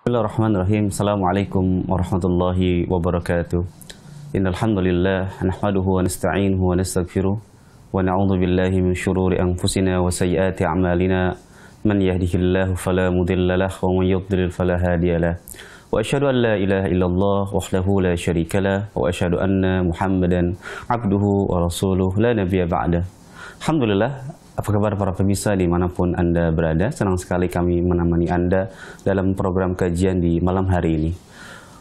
Bismillahirrahmanirrahim. Assalamualaikum warahmatullahi wabarakatuh. Innal hamdalillah nahmaduhu wa nasta'inuhu wa nastaghfiruh wa na'udzu billahi min syururi anfusina wa sayyiati a'malina. Man yahdihillahu fala mudilla lahu wa man yudlil fala hadiyalah. Wa asyhadu an la ilaha illallah wahdahu la syarikalah wa asyhadu anna Muhammadan abduhu wa rasuluh la nabiyya ba'dah. Alhamdulillah. Apa kabar para pemirsa dimanapun Anda berada? Senang sekali kami menemani Anda dalam program kajian di malam hari ini.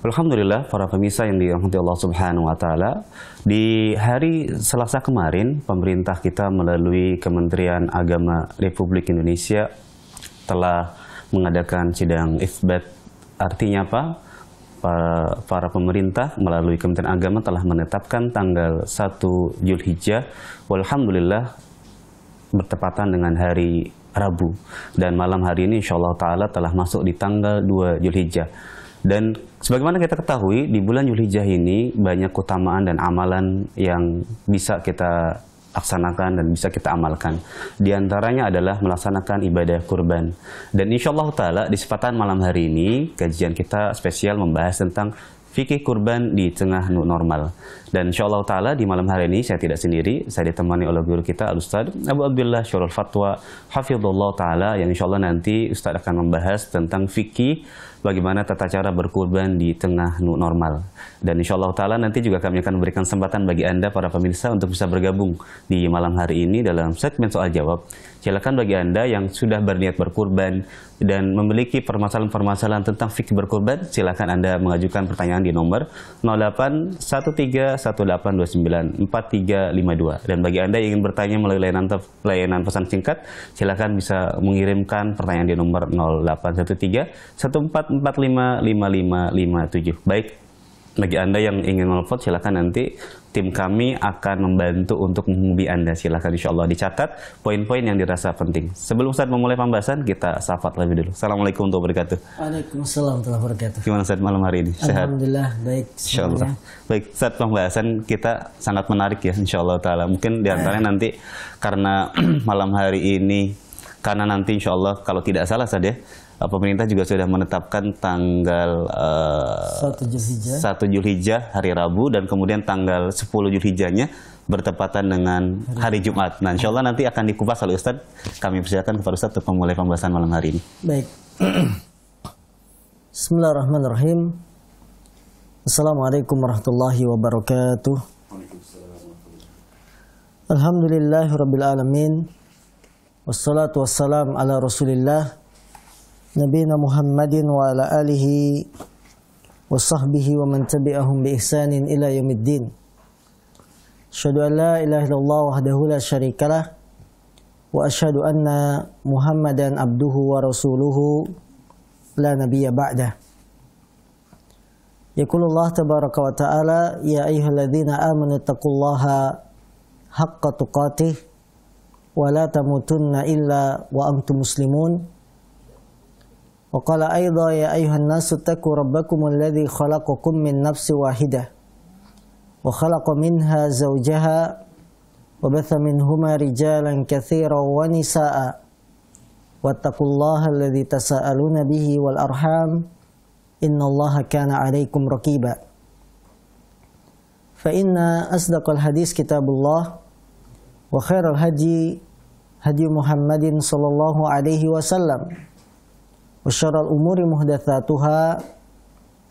Alhamdulillah para pemirsa yang dirahmati Allah Subhanahu wa Ta'ala, di hari Selasa kemarin pemerintah kita melalui Kementerian Agama Republik Indonesia telah mengadakan sidang isbat. Artinya apa? Para pemerintah melalui Kementerian Agama telah menetapkan tanggal 1 Zulhijjah. Walhamdulillah bertepatan dengan hari Rabu, dan malam hari ini insyaallah ta'ala telah masuk di tanggal 2 Zulhijjah. Dan sebagaimana kita ketahui, di bulan Zulhijjah ini banyak keutamaan dan amalan yang bisa kita laksanakan dan bisa kita amalkan. Di antaranya adalah melaksanakan ibadah kurban. Dan insyaallah ta'ala di kesempatan malam hari ini kajian kita spesial membahas tentang fikih kurban di tengah normal. Dan insyaallah ta'ala di malam hari ini saya tidak sendiri, saya ditemani oleh guru kita Al-Ustaz Abu Abdullah Syarul Fatwa hafizallahu ta'ala, yang insyaallah nanti Ustaz akan membahas tentang fikih bagaimana tata cara berkurban di tengah normal. Dan insyaallah ta'ala nanti juga kami akan memberikan kesempatan bagi Anda para pemirsa untuk bisa bergabung di malam hari ini dalam segmen soal jawab. Silakan bagi Anda yang sudah berniat berkurban dan memiliki permasalahan-permasalahan tentang fikih berkurban, silakan Anda mengajukan pertanyaan di nomor 081318294352. Dan bagi Anda yang ingin bertanya melalui layanan pesan singkat, silakan bisa mengirimkan pertanyaan di nomor 081314455557. Baik, bagi Anda yang ingin menelpon, silakan nanti tim kami akan membantu untuk menghubungi Anda. Silakan insyaallah dicatat poin-poin yang dirasa penting. Sebelum Ustaz memulai pembahasan, kita safat lebih dulu. Assalamualaikum warahmatullahi wabarakatuh. Waalaikumsalam warahmatullahi wabarakatuh. Gimana Ustaz malam hari ini? Sehat? Alhamdulillah baik. Insyaallah. Baik, Ustaz, pembahasan kita sangat menarik ya insyaallah taala. Mungkin diantaranya nanti karena malam hari ini, karena nanti insyaallah kalau tidak salah Ustaz ya, pemerintah juga sudah menetapkan tanggal 1 Zulhijjah hari Rabu, dan kemudian tanggal 10 Zulhijjahnya bertepatan dengan hari Jumat. Nah, insyaallah nanti akan dikupas oleh Ustaz. Kami persilakan kepada Ustaz untuk memulai pembahasan malam hari ini. Baik. Bismillahirrahmanirrahim. Assalamualaikum warahmatullahi wabarakatuh. Alhamdulillahirabbil alamin. Wassalatu wassalam ala Rasulillah Nabiyina Muhammadin wa ala alihi wa sahbihi wa man tabi'ahum bi ihsanin ila yaumiddin. Asyhadu an la ilaha illallah wahdahu la syarikalah wa asyhadu anna Muhammadan abduhu wa rasuluhu la nabiyya ba'dah. Yaqulullah tabaraka wa ta'ala ya ayyuhalladzina amanu taqullaha haqqa tuqatih wa la tamutunna illa wa antum muslimun. Wa qala aidha ya ayyuhan nasu taqu rabbakum alladhi khalaqakum min nafsin wahidah wa khalaqa minha zawjaha wa batha minhuma rijalan katsiran wa nisaa'a wattaqullaha alladhi tasaaluna bihi wal arham innallaha kana 'alaikum raqiba. Fa inna asdaqal hadis kitabullah wa khairal hadi Muhammadin sallallahu alaihi wasallam wa syarrul umuri muhdatsatuha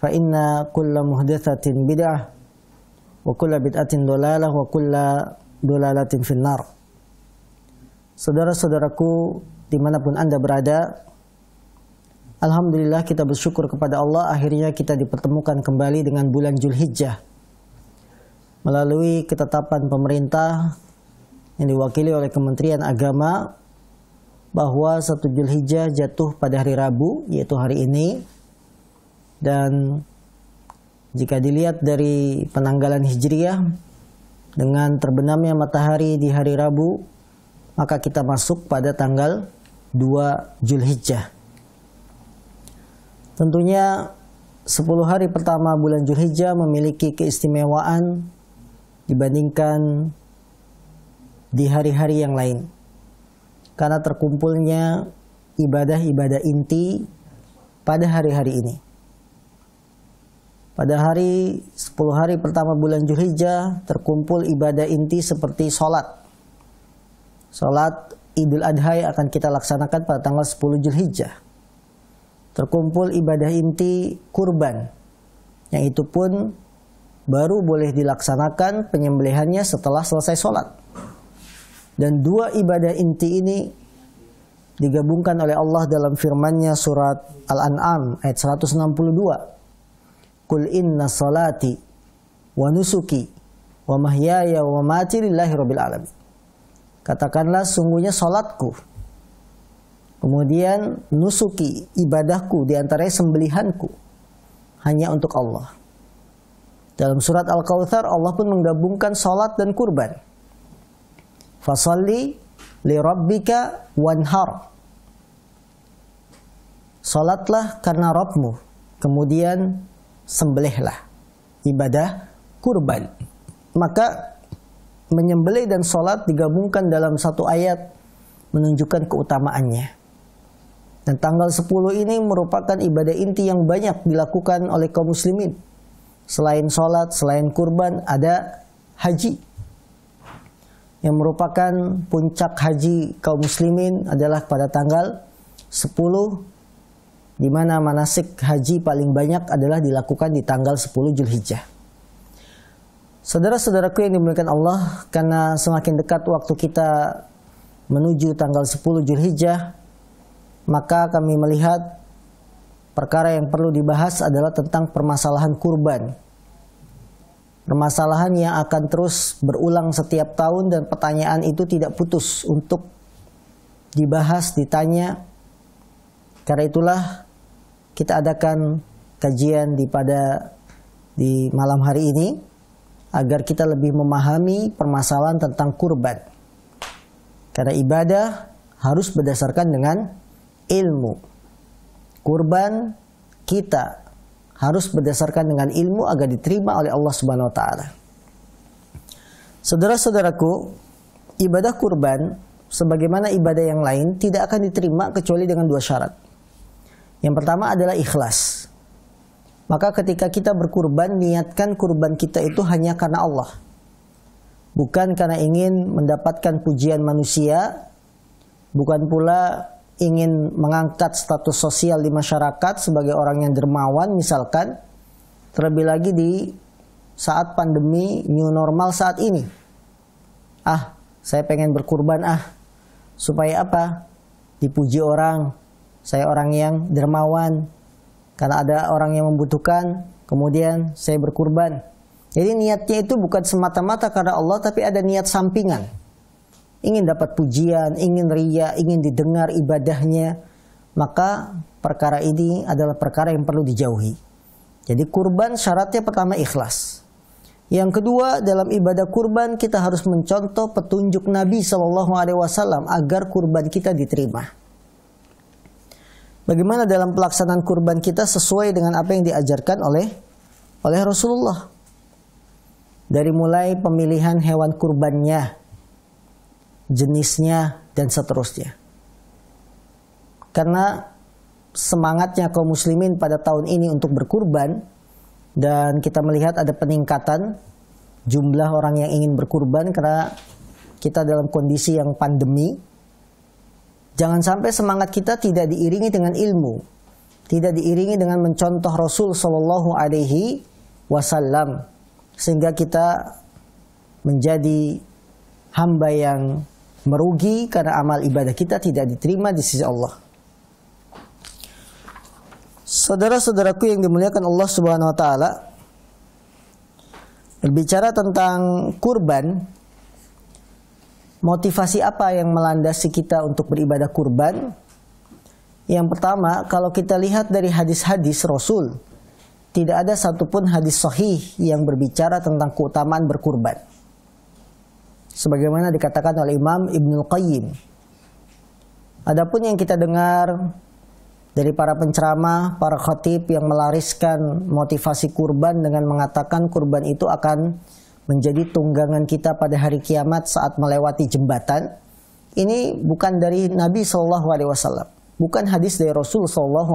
fa inna kulla muhdatsatin bid'ah wa kulla bid'atin dhalalah wa kulla dhalalatin finnar. Saudara-saudaraku dimanapun Anda berada, alhamdulillah kita bersyukur kepada Allah, akhirnya kita dipertemukan kembali dengan bulan Zulhijjah melalui ketetapan pemerintah yang diwakili oleh Kementerian Agama bahwa 1 Zulhijjah jatuh pada hari Rabu, yaitu hari ini. Dan jika dilihat dari penanggalan Hijriyah, dengan terbenamnya matahari di hari Rabu, maka kita masuk pada tanggal 2 Zulhijjah. Tentunya 10 hari pertama bulan Zulhijjah memiliki keistimewaan dibandingkan di hari-hari yang lain, karena terkumpulnya ibadah-ibadah inti pada hari-hari ini. Pada 10 hari pertama bulan Dzulhijjah terkumpul ibadah inti seperti sholat. Sholat Idul Adha yang akan kita laksanakan pada tanggal 10 Dzulhijjah. Terkumpul ibadah inti kurban, yang itu pun baru boleh dilaksanakan penyembelihannya setelah selesai sholat. Dan 2 ibadah inti ini digabungkan oleh Allah dalam firman-Nya surat Al-An'am ayat 162. Qul inna salati wa nusuki wa mahyaya wa mamati lillahi rabbil alamin. Katakanlah sungguhnya salatku, kemudian nusuki, ibadahku, diantaranya sembelihanku, hanya untuk Allah. Dalam surat Al-Kautsar Allah pun menggabungkan salat dan kurban. Fasalli li rabbika wanhar. Salatlah karena Rabbmu, kemudian sembelihlah, ibadah kurban. Maka menyembelih dan sholat digabungkan dalam satu ayat menunjukkan keutamaannya. Dan tanggal 10 ini merupakan ibadah inti yang banyak dilakukan oleh kaum muslimin. Selain sholat, selain kurban, ada haji. Yang merupakan puncak haji kaum muslimin adalah pada tanggal 10, di mana manasik haji paling banyak adalah dilakukan di tanggal 10 Dzulhijjah. Saudara-saudaraku yang dimuliakan Allah, karena semakin dekat waktu kita menuju tanggal 10 Dzulhijjah, maka kami melihat perkara yang perlu dibahas adalah tentang permasalahan kurban. Permasalahan yang akan terus berulang setiap tahun dan pertanyaan itu tidak putus untuk dibahas, ditanya. Karena itulah kita adakan kajian di malam hari ini agar kita lebih memahami permasalahan tentang kurban. Karena ibadah harus berdasarkan dengan ilmu. Kurban kita harus berdasarkan dengan ilmu agar diterima oleh Allah Subhanahu wa taala. Saudara-saudaraku, ibadah kurban sebagaimana ibadah yang lain tidak akan diterima kecuali dengan 2 syarat. Yang pertama adalah ikhlas. Maka ketika kita berkurban, niatkan kurban kita itu hanya karena Allah. Bukan karena ingin mendapatkan pujian manusia, bukan pula ingin mengangkat status sosial di masyarakat sebagai orang yang dermawan misalkan. Terlebih lagi di saat pandemi new normal saat ini. Saya pengen berkurban supaya apa? Dipuji orang. Saya orang yang dermawan, karena ada orang yang membutuhkan, kemudian saya berkurban. Jadi niatnya itu bukan semata-mata karena Allah, tapi ada niat sampingan. Ingin dapat pujian, ingin riya, ingin didengar ibadahnya. Maka perkara ini adalah perkara yang perlu dijauhi. Jadi kurban syaratnya pertama ikhlas. Yang kedua, dalam ibadah kurban kita harus mencontoh petunjuk Nabi SAW agar kurban kita diterima. Bagaimana dalam pelaksanaan kurban kita sesuai dengan apa yang diajarkan oleh Rasulullah. Dari mulai pemilihan hewan kurbannya, jenisnya, dan seterusnya. Karena semangatnya kaum muslimin pada tahun ini untuk berkurban, dan kita melihat ada peningkatan jumlah orang yang ingin berkurban karena kita dalam kondisi yang pandemi. Jangan sampai semangat kita tidak diiringi dengan ilmu, tidak diiringi dengan mencontoh Rasul Shallallahu Alaihi Wasallam, sehingga kita menjadi hamba yang merugi karena amal ibadah kita tidak diterima di sisi Allah. Saudara-saudaraku yang dimuliakan Allah Subhanahu Wa Taala, berbicara tentang kurban. Motivasi apa yang melandasi kita untuk beribadah kurban? Yang pertama, kalau kita lihat dari hadis-hadis Rasul, tidak ada satupun hadis sahih yang berbicara tentang keutamaan berkurban. Sebagaimana dikatakan oleh Imam Ibnul Qayyim. Adapun yang kita dengar dari para penceramah, para khatib yang melariskan motivasi kurban dengan mengatakan kurban itu akan menjadi tunggangan kita pada hari kiamat saat melewati jembatan. Ini bukan dari Nabi SAW, bukan hadis dari Rasul SAW.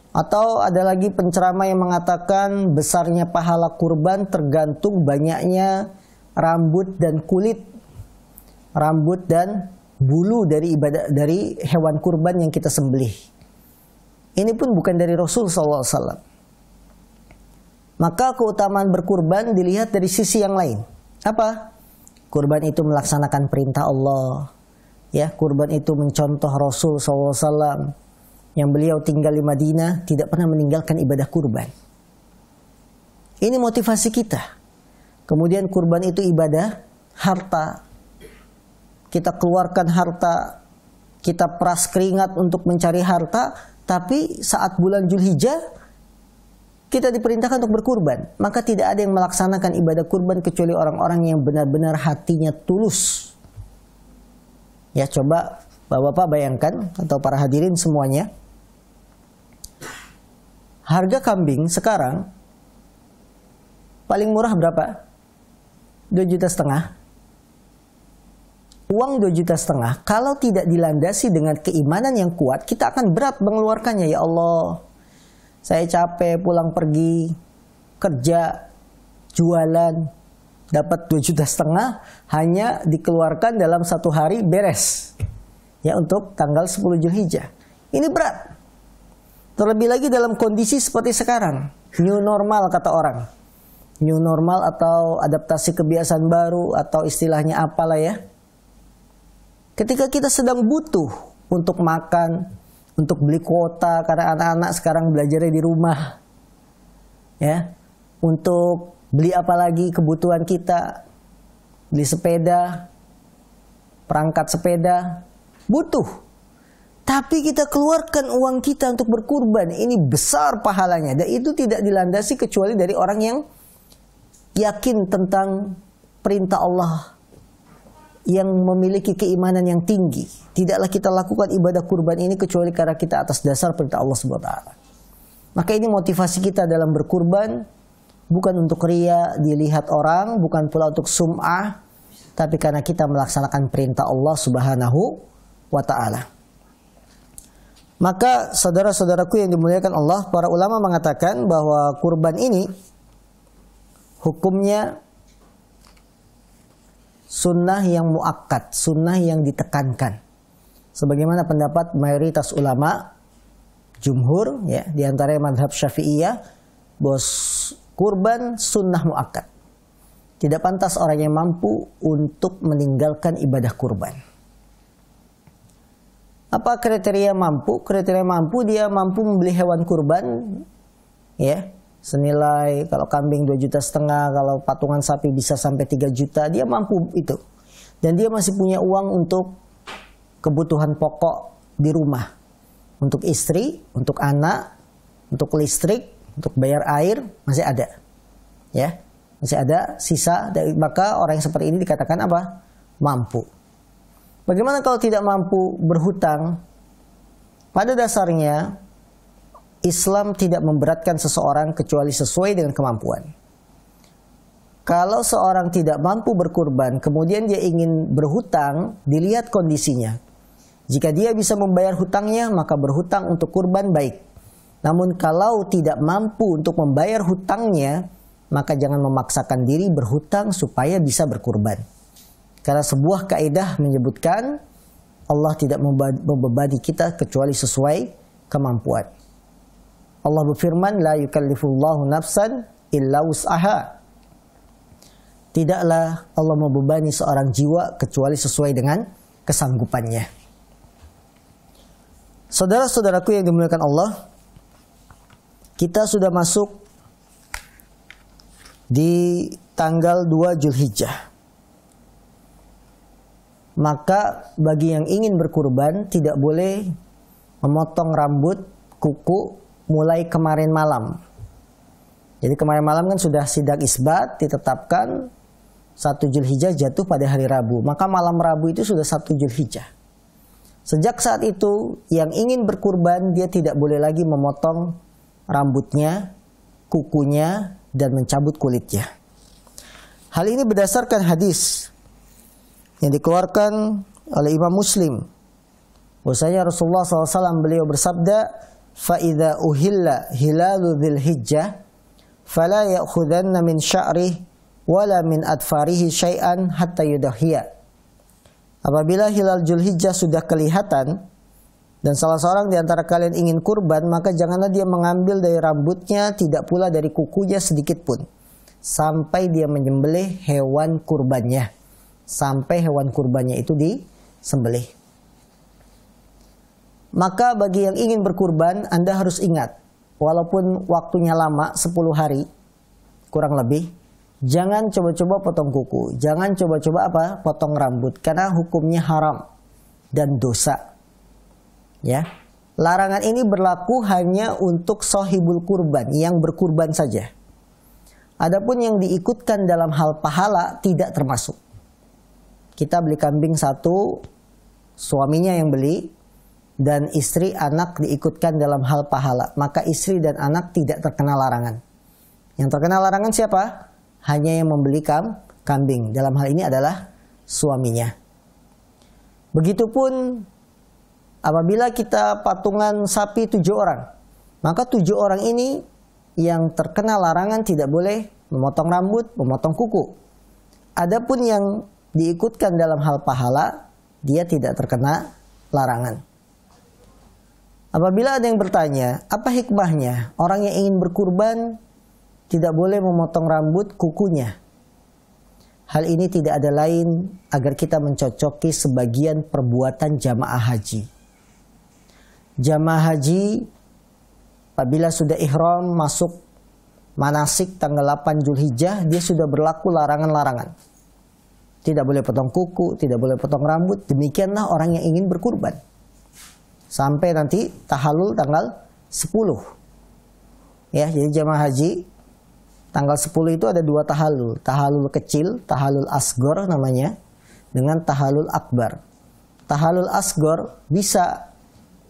Atau ada lagi penceramah yang mengatakan besarnya pahala kurban tergantung banyaknya rambut dan kulit, rambut dan bulu dari hewan kurban yang kita sembelih. Ini pun bukan dari Rasul SAW. Maka keutamaan berkurban dilihat dari sisi yang lain. Apa? Kurban itu melaksanakan perintah Allah. Ya, kurban itu mencontoh Rasul SAW yang beliau tinggal di Madinah, tidak pernah meninggalkan ibadah kurban. Ini motivasi kita. Kemudian kurban itu ibadah harta. Kita keluarkan harta, kita peras keringat untuk mencari harta, tapi saat bulan Zulhijjah kita diperintahkan untuk berkurban. Maka tidak ada yang melaksanakan ibadah kurban kecuali orang-orang yang benar-benar hatinya tulus. Ya, coba Bapak-bapak bayangkan, atau para hadirin semuanya, harga kambing sekarang paling murah berapa? 2,5 juta. Uang 2,5 juta kalau tidak dilandasi dengan keimanan yang kuat, kita akan berat mengeluarkannya. Ya Allah, saya capek pulang pergi kerja, jualan, dapat 2,5 juta hanya dikeluarkan dalam 1 hari beres. Ya, untuk tanggal 10 Zulhijjah. Ini berat. Terlebih lagi dalam kondisi seperti sekarang, new normal kata orang. New normal atau adaptasi kebiasaan baru atau istilahnya apalah ya. Ketika kita sedang butuh untuk makan, untuk beli kuota karena anak-anak sekarang belajarnya di rumah. Ya. Untuk beli apa lagi kebutuhan kita? Beli sepeda, perangkat sepeda, butuh. Tapi kita keluarkan uang kita untuk berkurban. Ini besar pahalanya. Dan itu tidak dilandasi kecuali dari orang yang yakin tentang perintah Allah, yang memiliki keimanan yang tinggi. Tidaklah kita lakukan ibadah kurban ini kecuali karena kita atas dasar perintah Allah SWT. Maka ini motivasi kita dalam berkurban. Bukan untuk ria, dilihat orang. Bukan pula untuk sum'ah. Tapi karena kita melaksanakan perintah Allah Subhanahu wa ta'ala. Maka saudara-saudaraku yang dimuliakan Allah, para ulama mengatakan bahwa kurban ini hukumnya sunnah yang muakkad, sunnah yang ditekankan. Sebagaimana pendapat mayoritas ulama, jumhur, ya, di antaranya madhab Syafi'iyah, bahwa kurban sunnah muakkad. Tidak pantas orang yang mampu untuk meninggalkan ibadah kurban. Apa kriteria mampu? Kriteria mampu, dia mampu membeli hewan kurban, ya, senilai kalau kambing 2,5 juta, kalau patungan sapi bisa sampai 3 juta, dia mampu itu. Dan dia masih punya uang untuk kebutuhan pokok di rumah. Untuk istri, untuk anak, untuk listrik, untuk bayar air, masih ada. Ya, masih ada sisa. Maka orang yang seperti ini dikatakan apa? Mampu. Bagaimana kalau tidak mampu berhutang? Pada dasarnya, Islam tidak memberatkan seseorang kecuali sesuai dengan kemampuan. Kalau seorang tidak mampu berkurban, kemudian dia ingin berhutang, dilihat kondisinya. Jika dia bisa membayar hutangnya, maka berhutang untuk kurban baik. Namun kalau tidak mampu untuk membayar hutangnya, maka jangan memaksakan diri berhutang supaya bisa berkurban. Karena sebuah kaidah menyebutkan Allah tidak membebani kita kecuali sesuai kemampuan. Allah berfirman, la yukallifullahu nafsan illa wus'aha. Tidaklah Allah membebani seorang jiwa kecuali sesuai dengan kesanggupannya. Saudara-saudaraku yang dimuliakan Allah, kita sudah masuk di tanggal 2 Zulhijjah. Maka bagi yang ingin berkurban tidak boleh memotong rambut, kuku mulai kemarin malam. Jadi kemarin malam kan sudah sidang isbat, ditetapkan 1 Zulhijjah jatuh pada hari Rabu. Maka malam Rabu itu sudah 1 Zulhijjah. Sejak saat itu yang ingin berkurban dia tidak boleh lagi memotong rambutnya, kukunya, dan mencabut kulitnya. Hal ini berdasarkan hadis yang dikeluarkan oleh Imam Muslim. Bahwasanya Rasulullah SAW beliau bersabda, fa idza uhilla hilalu dzilhijjah fala ya'khudanna min sya'rihi wala min adfarihi syai'an hatta yudahhiya. Apabila hilal Dzulhijjah sudah kelihatan dan salah seorang di antara kalian ingin kurban, maka janganlah dia mengambil dari rambutnya, tidak pula dari kukunya sedikit pun, sampai dia menyembelih hewan kurbannya, sampai hewan kurbannya itu disembelih. Maka bagi yang ingin berkurban, Anda harus ingat, walaupun waktunya lama, 10 hari kurang lebih, jangan coba-coba potong kuku, jangan coba-coba potong rambut, karena hukumnya haram dan dosa. Ya, larangan ini berlaku hanya untuk sahibul kurban, yang berkurban saja. Adapun yang diikutkan dalam hal pahala tidak termasuk. Kita beli kambing satu, suaminya yang beli, dan istri anak diikutkan dalam hal pahala, maka istri dan anak tidak terkena larangan. Yang terkena larangan siapa? Hanya yang membeli kambing. Dalam hal ini adalah suaminya. Begitupun apabila kita patungan sapi 7 orang, maka 7 orang ini yang terkena larangan tidak boleh memotong rambut, memotong kuku. Adapun yang diikutkan dalam hal pahala, dia tidak terkena larangan. Apabila ada yang bertanya, apa hikmahnya orang yang ingin berkurban tidak boleh memotong rambut kukunya? Hal ini tidak ada lain agar kita mencocoki sebagian perbuatan jamaah haji. Jamaah haji apabila sudah ihram masuk manasik tanggal 8 Dzulhijjah, dia sudah berlaku larangan-larangan. Tidak boleh potong kuku, tidak boleh potong rambut. Demikianlah orang yang ingin berkurban. Sampai nanti tahallul tanggal 10. Ya, jadi jamaah haji tanggal 10 itu ada 2 tahallul. Tahallul kecil, tahallul asgor namanya, dengan tahallul akbar. Tahallul asgor bisa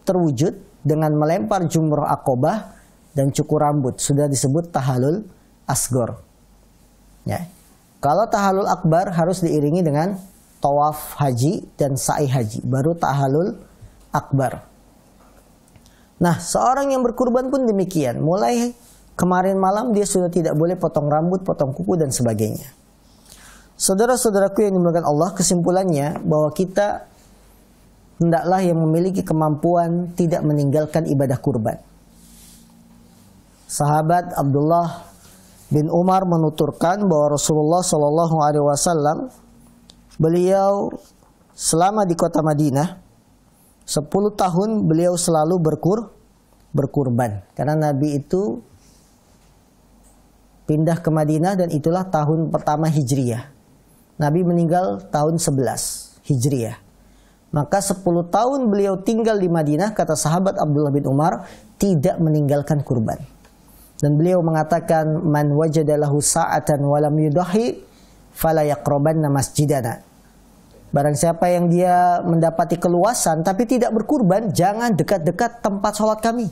terwujud dengan melempar jumroh akobah dan cukur rambut. Sudah disebut tahallul asgor. Ya. Kalau tahallul akbar harus diiringi dengan tawaf haji dan sa'i haji. Baru tahallul akbar. Nah, seorang yang berkurban pun demikian. Mulai kemarin malam dia sudah tidak boleh potong rambut, potong kuku dan sebagainya. Saudara-saudaraku yang dimuliakan Allah, kesimpulannya bahwa kita hendaklah yang memiliki kemampuan tidak meninggalkan ibadah kurban. Sahabat Abdullah bin Umar menuturkan bahwa Rasulullah SAW beliau selama di kota Madinah 10 tahun beliau selalu berkurban. Karena Nabi itu pindah ke Madinah dan itulah tahun pertama Hijriyah. Nabi meninggal tahun 11 Hijriyah. Maka 10 tahun beliau tinggal di Madinah, kata sahabat Abdullah bin Umar, tidak meninggalkan kurban. Dan beliau mengatakan, man wajadalahu sa'atan walam yudahi fala yaqrabanna masjidana. Barang siapa yang dia mendapati keluasan tapi tidak berkurban, jangan dekat-dekat tempat sholat kami.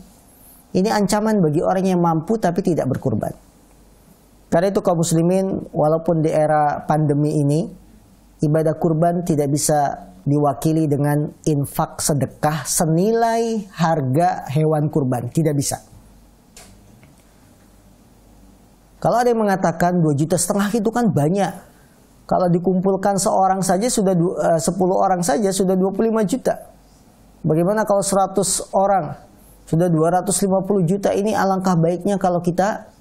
Ini ancaman bagi orang yang mampu tapi tidak berkurban. Karena itu kaum muslimin, walaupun di era pandemi ini, ibadah kurban tidak bisa diwakili dengan infak sedekah senilai harga hewan kurban. Tidak bisa. Kalau ada yang mengatakan 2,5 juta itu kan banyak. Kalau dikumpulkan seorang saja sudah 10 orang saja sudah 25 juta. Bagaimana kalau 100 orang sudah 250 juta? Ini alangkah baiknya kalau kita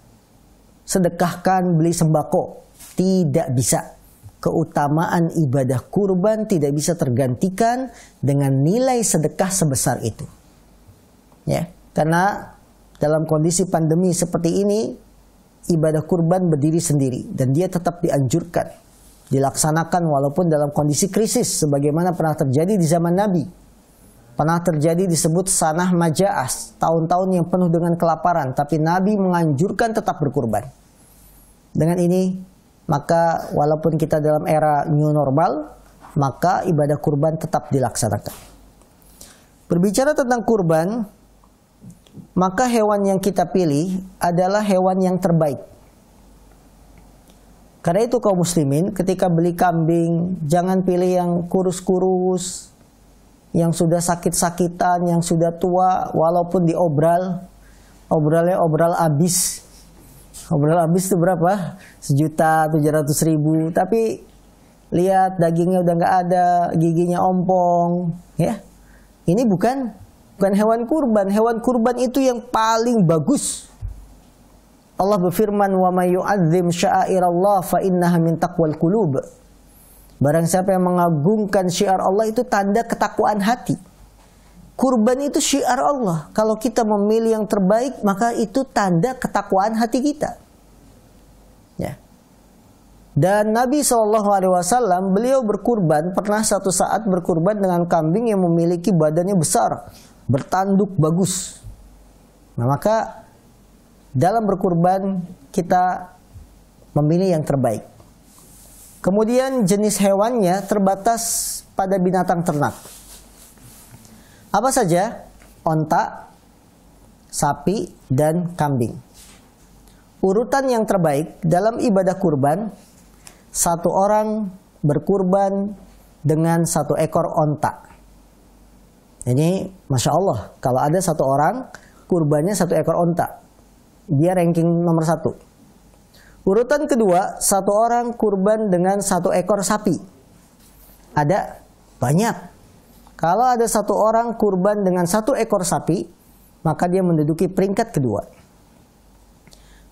sedekahkan beli sembako. Tidak bisa. Keutamaan ibadah kurban tidak bisa tergantikan dengan nilai sedekah sebesar itu. Ya, karena dalam kondisi pandemi seperti ini, ibadah kurban berdiri sendiri dan dia tetap dianjurkan dilaksanakan walaupun dalam kondisi krisis sebagaimana pernah terjadi di zaman Nabi. Pernah terjadi disebut sanah majaas, tahun-tahun yang penuh dengan kelaparan, tapi Nabi menganjurkan tetap berkurban. Dengan ini, maka walaupun kita dalam era new normal, maka ibadah kurban tetap dilaksanakan. Berbicara tentang kurban, maka hewan yang kita pilih adalah hewan yang terbaik. Karena itu kaum muslimin ketika beli kambing, jangan pilih yang kurus-kurus, yang sudah sakit-sakitan, yang sudah tua, walaupun obralnya obral habis. Obral habis itu berapa? 1.700.000. Tapi lihat dagingnya udah nggak ada, giginya ompong, ya. Ini bukan hewan kurban. Hewan kurban itu yang paling bagus. Allah berfirman, "Wa may yu'azzim sya'airallah fa innaha min taqwal qulub." Barang siapa yang mengagungkan syiar Allah, itu tanda ketakwaan hati. Kurban itu syiar Allah. Kalau kita memilih yang terbaik, maka itu tanda ketakwaan hati kita. Ya. Dan Nabi SAW, beliau berkurban, pernah satu saat berkurban dengan kambing yang memiliki badannya besar, bertanduk bagus. Nah, maka dalam berkurban kita memilih yang terbaik. Kemudian jenis hewannya terbatas pada binatang ternak. Apa saja? Onta, sapi, dan kambing. Urutan yang terbaik dalam ibadah kurban, satu orang berkurban dengan satu ekor onta. Ini Masya Allah, kalau ada satu orang kurbannya satu ekor onta, dia ranking nomor 1. Urutan kedua, satu orang kurban dengan satu ekor sapi. Ada banyak. Kalau ada satu orang kurban dengan satu ekor sapi, maka dia menduduki peringkat kedua.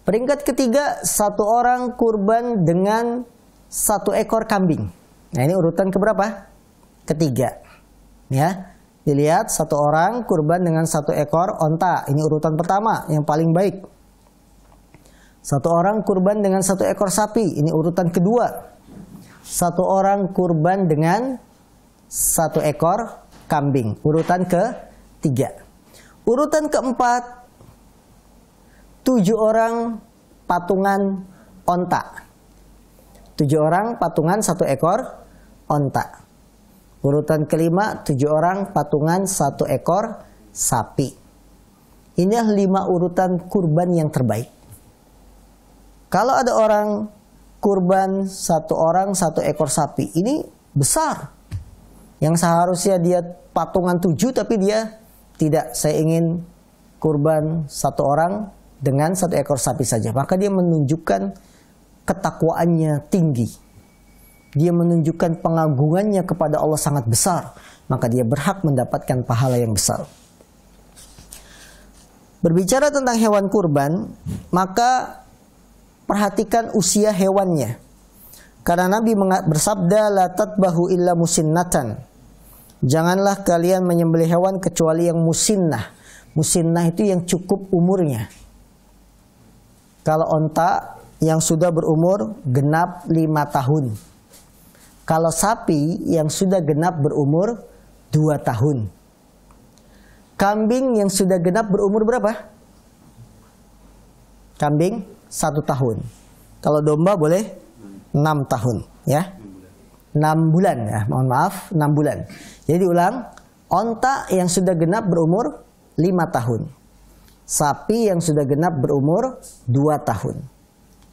Peringkat ketiga, satu orang kurban dengan satu ekor kambing. Nah, ini urutan keberapa? Ketiga. Ya, dilihat satu orang kurban dengan satu ekor onta. Ini urutan pertama, yang paling baik. Satu orang kurban dengan satu ekor sapi. Ini urutan kedua. Satu orang kurban dengan satu ekor kambing. Urutan ketiga. Urutan keempat, 7 orang patungan onta. 7 orang patungan satu ekor onta. Urutan kelima, 7 orang patungan satu ekor sapi. Inilah 5 urutan kurban yang terbaik. Kalau ada orang kurban satu orang satu ekor sapi, ini besar. Yang seharusnya dia patungan 7, tapi dia tidak. Saya ingin kurban satu orang dengan satu ekor sapi saja. Maka dia menunjukkan ketakwaannya tinggi. Dia menunjukkan pengagungannya kepada Allah sangat besar. Maka dia berhak mendapatkan pahala yang besar. Berbicara tentang hewan kurban, maka perhatikan usia hewannya. Karena Nabi bersabda, la tatbahu illa musinnatan. Janganlah kalian menyembelih hewan kecuali yang musinnah. Musinnah itu yang cukup umurnya. Kalau onta yang sudah berumur genap 5 tahun. Kalau sapi yang sudah genap berumur 2 tahun. Kambing yang sudah genap berumur berapa? Kambing 1 tahun. Kalau domba boleh 6 tahun, ya. 6 bulan, ya. Mohon maaf, 6 bulan. Jadi diulang, onta yang sudah genap berumur 5 tahun. Sapi yang sudah genap berumur 2 tahun.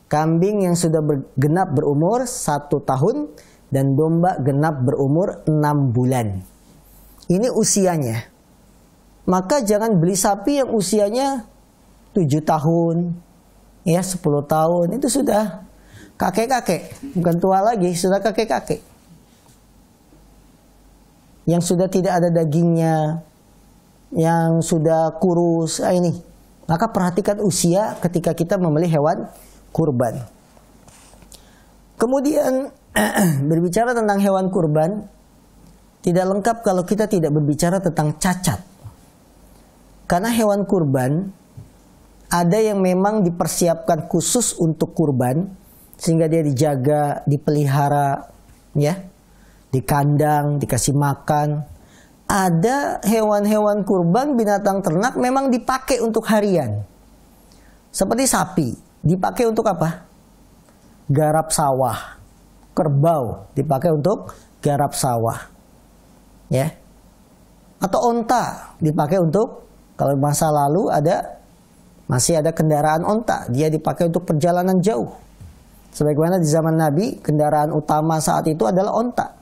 Kambing yang sudah genap berumur 1 tahun. Dan domba genap berumur 6 bulan. Ini usianya. Maka jangan beli sapi yang usianya 7 tahun. Ya, 10 tahun, itu sudah kakek-kakek, bukan tua lagi, sudah kakek-kakek. Yang sudah tidak ada dagingnya, yang sudah kurus, ini. Maka perhatikan usia ketika kita membeli hewan kurban. Kemudian berbicara tentang hewan kurban, tidak lengkap kalau kita tidak berbicara tentang cacat. Karena hewan kurban ada yang memang dipersiapkan khusus untuk kurban, sehingga dia dijaga, dipelihara, ya, di kandang, dikasih makan. Ada hewan-hewan kurban, binatang ternak memang dipakai untuk harian. Seperti sapi, dipakai untuk apa? Garap sawah. Kerbau dipakai untuk garap sawah, ya. Atau onta dipakai untuk, kalau masa lalu masih ada kendaraan onta, dia dipakai untuk perjalanan jauh. Sebagaimana di zaman Nabi, kendaraan utama saat itu adalah onta.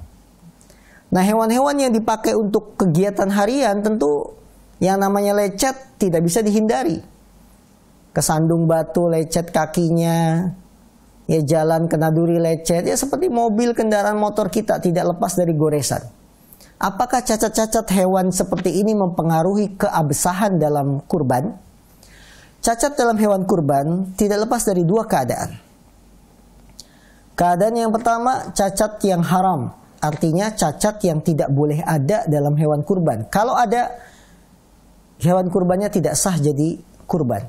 Nah, hewan-hewan yang dipakai untuk kegiatan harian tentu yang namanya lecet tidak bisa dihindari. Kesandung batu, lecet kakinya, ya jalan kena duri lecet, ya seperti mobil, kendaraan motor kita tidak lepas dari goresan. Apakah cacat-cacat hewan seperti ini mempengaruhi keabsahan dalam kurban? Cacat dalam hewan kurban tidak lepas dari dua keadaan. Keadaan yang pertama, cacat yang haram. Artinya cacat yang tidak boleh ada dalam hewan kurban. Kalau ada, hewan kurbannya tidak sah jadi kurban.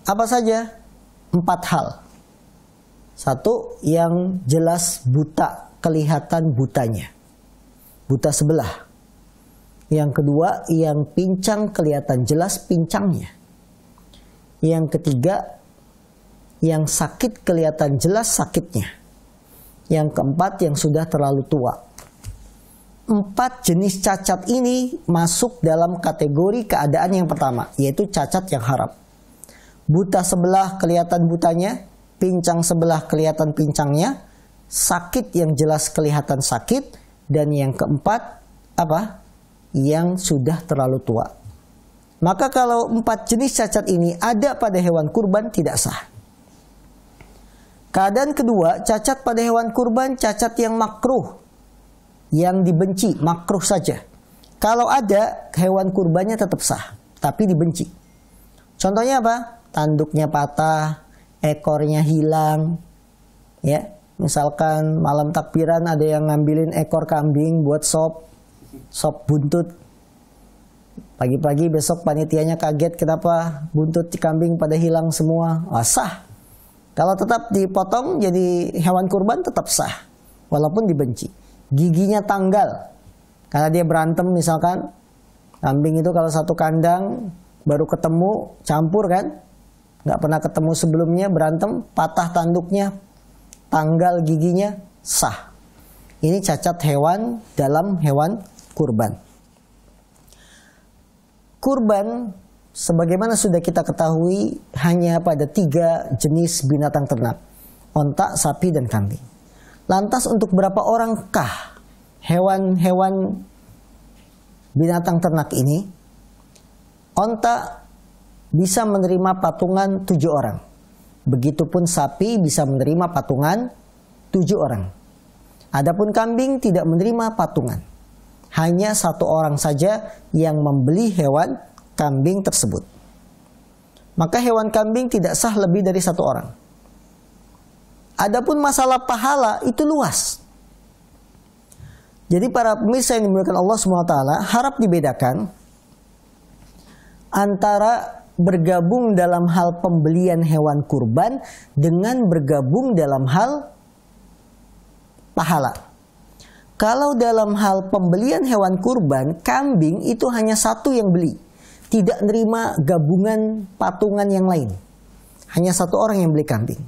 Apa saja? 4 hal. 1, yang jelas buta, kelihatan butanya. Buta sebelah. Yang kedua, yang pincang, kelihatan jelas pincangnya. Yang ketiga, yang sakit, kelihatan jelas sakitnya. Yang keempat, yang sudah terlalu tua. 4 jenis cacat ini masuk dalam kategori keadaan yang pertama, yaitu cacat yang haram. Buta sebelah kelihatan butanya, pincang sebelah kelihatan pincangnya, sakit yang jelas kelihatan sakit, dan yang keempat, apa? Yang sudah terlalu tua. Maka kalau 4 jenis cacat ini ada pada hewan kurban, tidak sah. Keadaan kedua, cacat pada hewan kurban, cacat yang makruh, yang dibenci, makruh saja. Kalau ada, hewan kurbannya tetap sah, tapi dibenci. Contohnya apa? Tanduknya patah, ekornya hilang. Ya, misalkan malam takbiran ada yang ngambilin ekor kambing buat sop buntut. Pagi-pagi besok panitianya kaget kenapa buntut kambing pada hilang semua. Sah. Kalau tetap dipotong jadi hewan kurban tetap sah, walaupun dibenci. Giginya tanggal, karena dia berantem misalkan. Kambing itu kalau satu kandang baru ketemu, campur kan, nggak pernah ketemu sebelumnya, berantem, patah tanduknya, tanggal giginya, sah. Ini cacat hewan dalam hewan kurban. Kurban, sebagaimana sudah kita ketahui, hanya pada 3 jenis binatang ternak. Onta, sapi, dan kambing. Lantas untuk berapa orangkah hewan-hewan binatang ternak ini? Onta bisa menerima patungan 7 orang. Begitupun sapi bisa menerima patungan 7 orang. Adapun kambing tidak menerima patungan. Hanya 1 orang saja yang membeli hewan kambing tersebut. Maka hewan kambing tidak sah lebih dari 1 orang. Adapun masalah pahala itu luas. Jadi para pemirsa yang dimuliakan Allah SWT, harap dibedakan antara bergabung dalam hal pembelian hewan kurban dengan bergabung dalam hal pahala. Kalau dalam hal pembelian hewan kurban, kambing itu hanya 1 yang beli. Tidak nerima gabungan patungan yang lain. Hanya 1 orang yang beli kambing.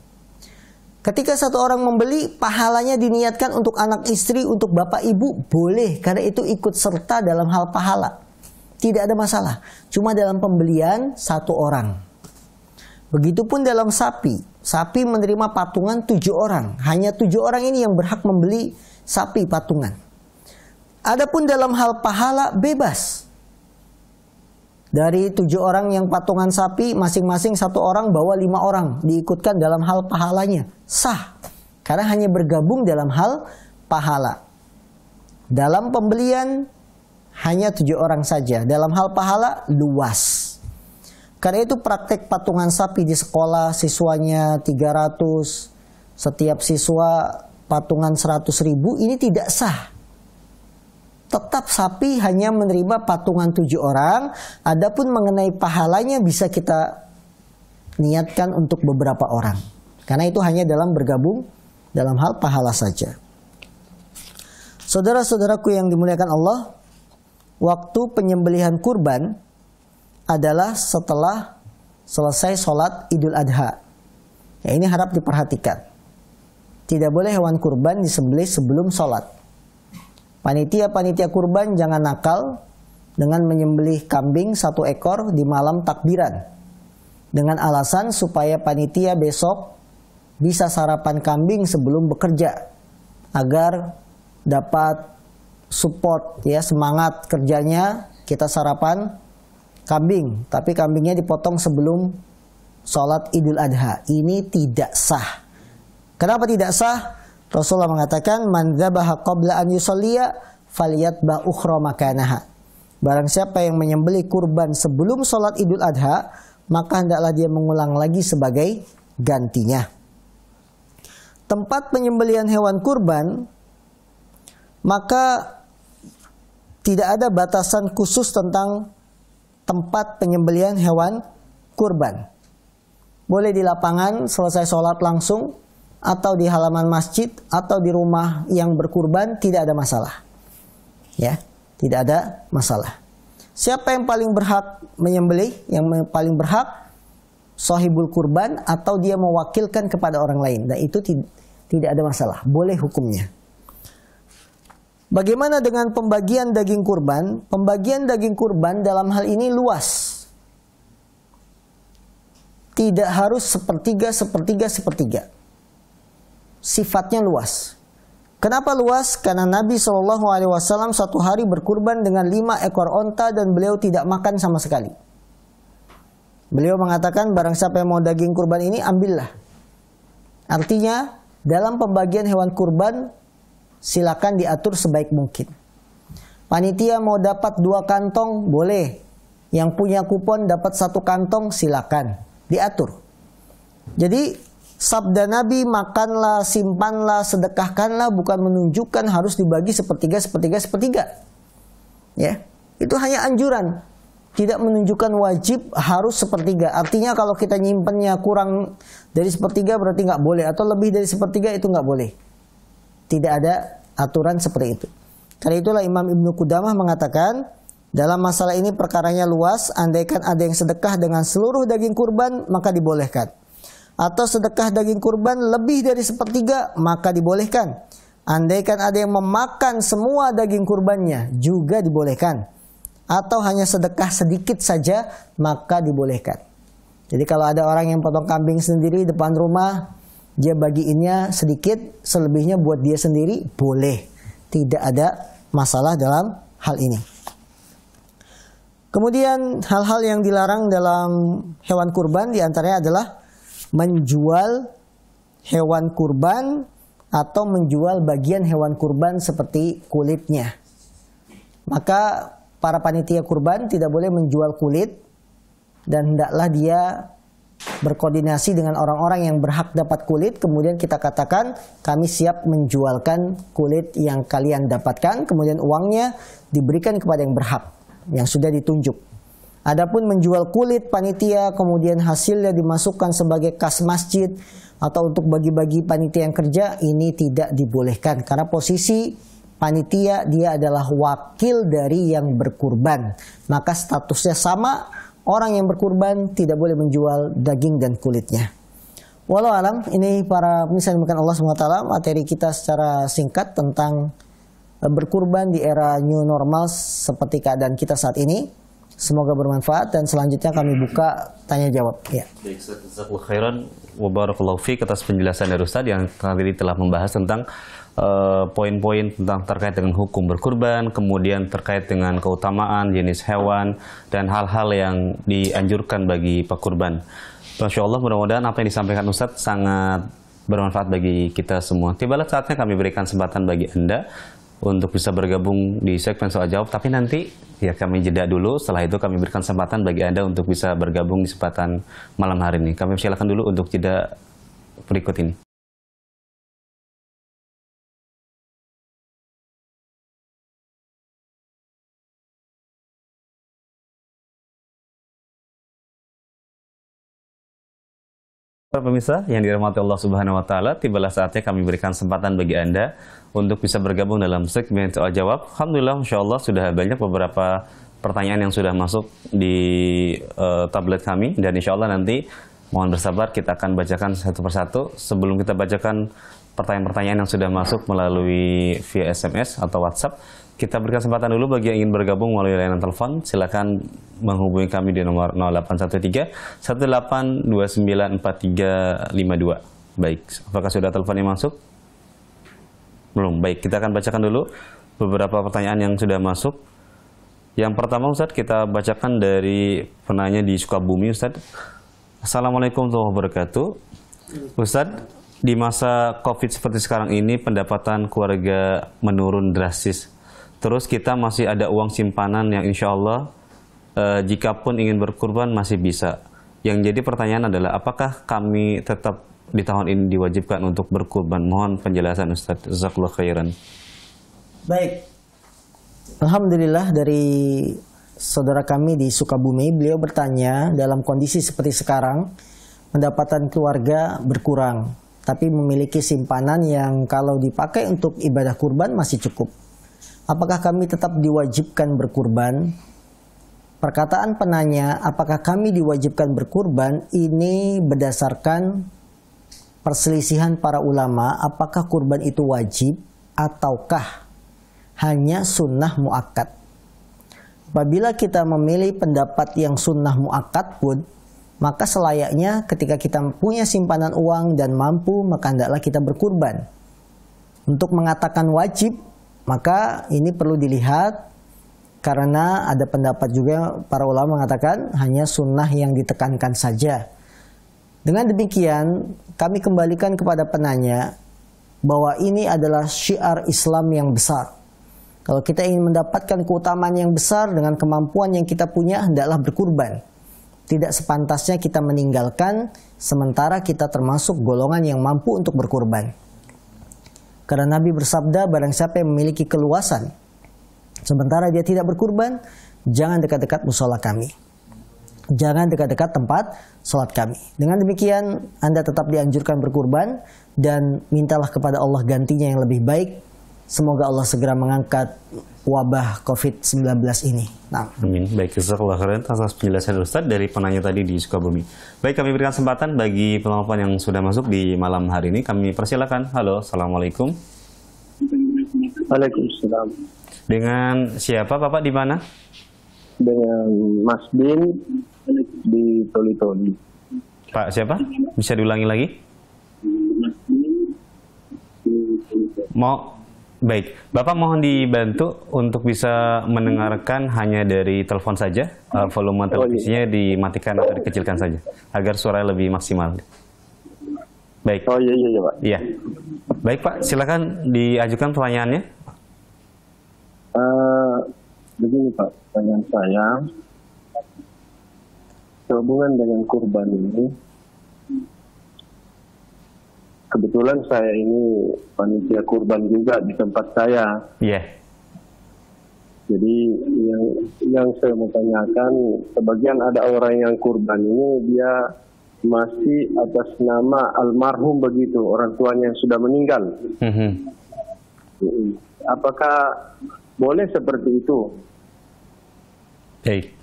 Ketika 1 orang membeli, pahalanya diniatkan untuk anak istri, untuk bapak ibu, boleh. Karena itu ikut serta dalam hal pahala. Tidak ada masalah. Cuma dalam pembelian 1 orang. Begitupun dalam sapi. Sapi menerima patungan 7 orang. Hanya 7 orang ini yang berhak membeli sapi patungan. Adapun dalam hal pahala, bebas. Dari 7 orang yang patungan sapi, masing-masing 1 orang bawa 5 orang. Diikutkan dalam hal pahalanya. Sah. Karena hanya bergabung dalam hal pahala. Dalam pembelian, hanya 7 orang saja. Dalam hal pahala, luas. Karena itu praktek patungan sapi di sekolah, siswanya 300. Setiap siswa patungan 100.000, ini tidak sah. Tetap sapi hanya menerima patungan 7 orang. Adapun mengenai pahalanya bisa kita niatkan untuk beberapa orang. Karena itu hanya dalam bergabung dalam hal pahala saja. Saudara-saudaraku yang dimuliakan Allah, waktu penyembelihan kurban adalah setelah selesai sholat Idul Adha. Ya, ini harap diperhatikan. Tidak boleh hewan kurban disembelih sebelum sholat. Panitia-panitia kurban jangan nakal dengan menyembelih kambing 1 ekor di malam takbiran. Dengan alasan supaya panitia besok bisa sarapan kambing sebelum bekerja. Agar dapat support ya, semangat kerjanya, kita sarapan kambing, tapi kambingnya dipotong sebelum sholat Idul Adha. Ini tidak sah. Kenapa tidak sah? Rasulullah mengatakan, man dzabaha qabla an yusalliya falyatba ukhra makanaha. Barang siapa yang menyembelih kurban sebelum sholat Idul Adha, maka hendaklah dia mengulang lagi sebagai gantinya. Tempat penyembelihan hewan kurban, maka tidak ada batasan khusus tentang tempat penyembelihan hewan kurban. Boleh di lapangan selesai sholat langsung, atau di halaman masjid, atau di rumah yang berkurban, tidak ada masalah. Ya, tidak ada masalah. Siapa yang paling berhak menyembelih? Yang paling berhak sahibul kurban, atau dia mewakilkan kepada orang lain. Dan itu tidak ada masalah, boleh hukumnya. Bagaimana dengan pembagian daging kurban? Pembagian daging kurban dalam hal ini luas. Tidak harus sepertiga, sepertiga, sepertiga. Sifatnya luas. Kenapa luas? Karena Nabi SAW satu hari berkurban dengan 5 ekor onta dan beliau tidak makan sama sekali. Beliau mengatakan, barang siapa yang mau daging kurban ini, ambillah. Artinya, dalam pembagian hewan kurban, silakan diatur sebaik mungkin. Panitia mau dapat 2 kantong, boleh. Yang punya kupon dapat 1 kantong, silakan. Diatur. Jadi, sabda Nabi, makanlah, simpanlah, sedekahkanlah, bukan menunjukkan harus dibagi sepertiga, sepertiga, sepertiga. Ya, itu hanya anjuran. Tidak menunjukkan wajib harus sepertiga. Artinya kalau kita nyimpennya kurang dari sepertiga berarti nggak boleh. Atau lebih dari sepertiga itu nggak boleh. Tidak ada aturan seperti itu. Karena itulah Imam Ibnu Qudamah mengatakan, dalam masalah ini perkaranya luas, andaikan ada yang sedekah dengan seluruh daging kurban, maka dibolehkan. Atau sedekah daging kurban lebih dari sepertiga, maka dibolehkan. Andaikan ada yang memakan semua daging kurbannya, juga dibolehkan. Atau hanya sedekah sedikit saja, maka dibolehkan. Jadi kalau ada orang yang potong kambing sendiri depan rumah, dia bagiinnya sedikit, selebihnya buat dia sendiri, boleh. Tidak ada masalah dalam hal ini. Kemudian hal-hal yang dilarang dalam hewan kurban diantaranya adalah menjual hewan kurban atau menjual bagian hewan kurban seperti kulitnya. Maka para panitia kurban tidak boleh menjual kulit, dan hendaklah dia berkoordinasi dengan orang-orang yang berhak dapat kulit. Kemudian kita katakan, kami siap menjualkan kulit yang kalian dapatkan, kemudian uangnya diberikan kepada yang berhak, yang sudah ditunjuk. Adapun menjual kulit panitia, kemudian hasilnya dimasukkan sebagai kas masjid atau untuk bagi-bagi panitia yang kerja, ini tidak dibolehkan. Karena posisi panitia, dia adalah wakil dari yang berkurban. Maka statusnya sama, orang yang berkurban tidak boleh menjual daging dan kulitnya. Walau alam, ini para pemirsa yang dimuliakan Allah SWT, materi kita secara singkat tentang berkurban di era new normal seperti keadaan kita saat ini. Semoga bermanfaat, dan selanjutnya kami buka tanya jawab. Ya. Baik, jazakallahu khairan wa barakallahu fiik atas penjelasan dari Ustaz yang tadi telah membahas tentang poin-poin tentang terkait dengan hukum berkurban, kemudian terkait dengan keutamaan jenis hewan dan hal-hal yang dianjurkan bagi pekurban. Masya Allah, mudah-mudahan apa yang disampaikan Ustaz sangat bermanfaat bagi kita semua. Tibalah saatnya kami berikan kesempatan bagi Anda untuk bisa bergabung di segmen soal jawab, tapi nanti ya kami jeda dulu. Setelah itu kami berikan kesempatan bagi Anda untuk bisa bergabung di kesempatan malam hari ini. Kami silakan dulu untuk jeda berikut ini. Para pemirsa yang dirahmati Allah Subhanahu wa taala, tibalah saatnya kami berikan kesempatan bagi Anda untuk bisa bergabung dalam segmen soal jawab. Alhamdulillah, insyaallah sudah banyak beberapa pertanyaan yang sudah masuk di tablet kami, dan insyaallah nanti mohon bersabar, kita akan bacakan satu persatu. Sebelum kita bacakan pertanyaan-pertanyaan yang sudah masuk melalui via SMS atau WhatsApp, kita berikan kesempatan dulu bagi yang ingin bergabung melalui layanan telepon. Silakan menghubungi kami di nomor 0813 18294352. Baik, apakah sudah telepon yang masuk? Belum. Baik, kita akan bacakan dulu beberapa pertanyaan yang sudah masuk. Yang pertama Ustadz, kita bacakan dari penanya di Sukabumi Ustadz. Assalamualaikum warahmatullahi wabarakatuh. Ustadz, di masa COVID seperti sekarang ini pendapatan keluarga menurun drastis. Terus kita masih ada uang simpanan yang insya Allah jikapun ingin berkurban masih bisa. Yang jadi pertanyaan adalah apakah kami tetap di tahun ini diwajibkan untuk berkurban? Mohon penjelasan Ustadz. Jazakallahu khairan. Baik. Alhamdulillah dari saudara kami di Sukabumi, beliau bertanya dalam kondisi seperti sekarang, pendapatan keluarga berkurang, tapi memiliki simpanan yang kalau dipakai untuk ibadah kurban masih cukup. Apakah kami tetap diwajibkan berkurban? Perkataan penanya, apakah kami diwajibkan berkurban, ini berdasarkan perselisihan para ulama, apakah kurban itu wajib ataukah hanya sunnah muakkad. Apabila kita memilih pendapat yang sunnah muakkad pun, maka selayaknya ketika kita punya simpanan uang dan mampu, maka hendaklah kita berkurban. Untuk mengatakan wajib, maka ini perlu dilihat, karena ada pendapat juga para ulama mengatakan hanya sunnah yang ditekankan saja. Dengan demikian, kami kembalikan kepada penanya bahwa ini adalah syiar Islam yang besar. Kalau kita ingin mendapatkan keutamaan yang besar dengan kemampuan yang kita punya, hendaklah berkurban. Tidak sepantasnya kita meninggalkan, sementara kita termasuk golongan yang mampu untuk berkurban. Karena Nabi bersabda, barang siapa yang memiliki keluasan, sementara dia tidak berkurban, jangan dekat-dekat musola kami. Jangan dekat-dekat tempat sholat kami. Dengan demikian, Anda tetap dianjurkan berkurban, dan mintalah kepada Allah gantinya yang lebih baik. Semoga Allah segera mengangkat wabah COVID-19 ini. Nah. Amin. Baik, jazakallahu khairan atas penjelasan Ustadz dari penanya tadi di Sukabumi. Baik, kami berikan kesempatan bagi penelpon yang sudah masuk di malam hari ini. Kami persilakan. Halo, assalamualaikum. Waalaikumsalam. Dengan siapa Bapak, di mana? Dengan Mas Bin di Toli-Toli. Pak siapa? Bisa diulangi lagi? Baik, Bapak mohon dibantu untuk bisa mendengarkan hanya dari telepon saja, volume televisinya dimatikan atau dikecilkan saja, agar suara lebih maksimal. Baik. Oh iya Pak. Iya. Baik Pak, silakan diajukan pertanyaannya. Begini Pak, pertanyaan saya sehubungan dengan kurban ini. Kebetulan saya ini panitia kurban juga di tempat saya. Iya. Yeah. Jadi yang saya mau tanyakan, sebagian ada orang yang kurban ini dia masih atas nama almarhum begitu, orang tuanya yang sudah meninggal. Apakah boleh seperti itu? Baik.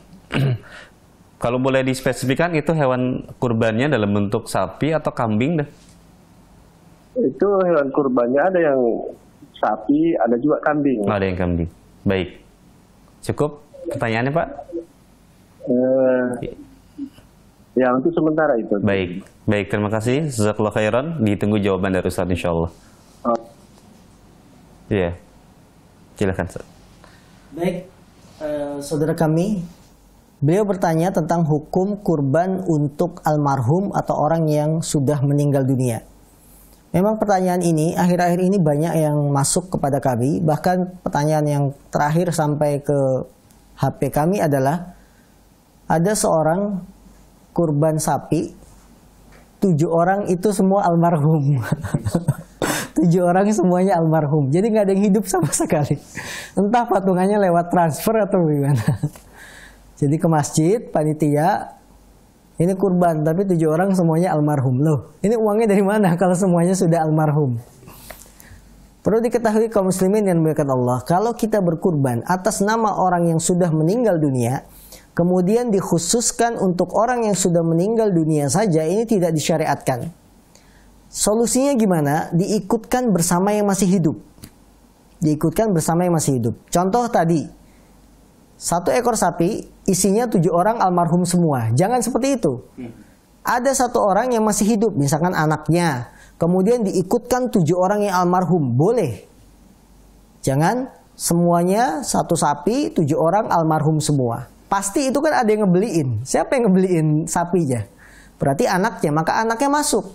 Kalau boleh dispesifikan, itu hewan kurbannya dalam bentuk sapi atau kambing deh? Itu hewan kurbannya ada yang sapi, ada juga kambing. Ada yang kambing. Baik. Cukup pertanyaannya Pak? Ya, untuk sementara itu. Baik. Baik, terima kasih. Jazakallahu khairan. Ditunggu jawaban dari Ustaz insyaallah. Iya. Silakan Ustaz. Baik, saudara kami, beliau bertanya tentang hukum kurban untuk almarhum atau orang yang sudah meninggal dunia. Memang pertanyaan ini akhir-akhir ini banyak yang masuk kepada kami. Bahkan pertanyaan yang terakhir sampai ke HP kami adalah ada seorang kurban sapi, 7 orang itu semua almarhum. 7 orang semuanya almarhum. Jadi nggak ada yang hidup sama sekali. Entah patungannya lewat transfer atau gimana. Jadi ke masjid, panitia, ini kurban, tapi 7 orang semuanya almarhum. Loh, ini uangnya dari mana kalau semuanya sudah almarhum? Perlu diketahui kaum muslimin yang dimuliakan Allah, kalau kita berkurban atas nama orang yang sudah meninggal dunia, kemudian dikhususkan untuk orang yang sudah meninggal dunia saja, ini tidak disyariatkan. Solusinya gimana? Diikutkan bersama yang masih hidup. Diikutkan bersama yang masih hidup. Contoh tadi, 1 ekor sapi, isinya 7 orang almarhum semua. Jangan seperti itu. Ada 1 orang yang masih hidup, misalkan anaknya. Kemudian diikutkan 7 orang yang almarhum. Boleh. Jangan semuanya satu sapi, 7 orang almarhum semua. Pasti itu kan ada yang ngebeliin. Siapa yang ngebeliin sapinya? Berarti anaknya, maka anaknya masuk.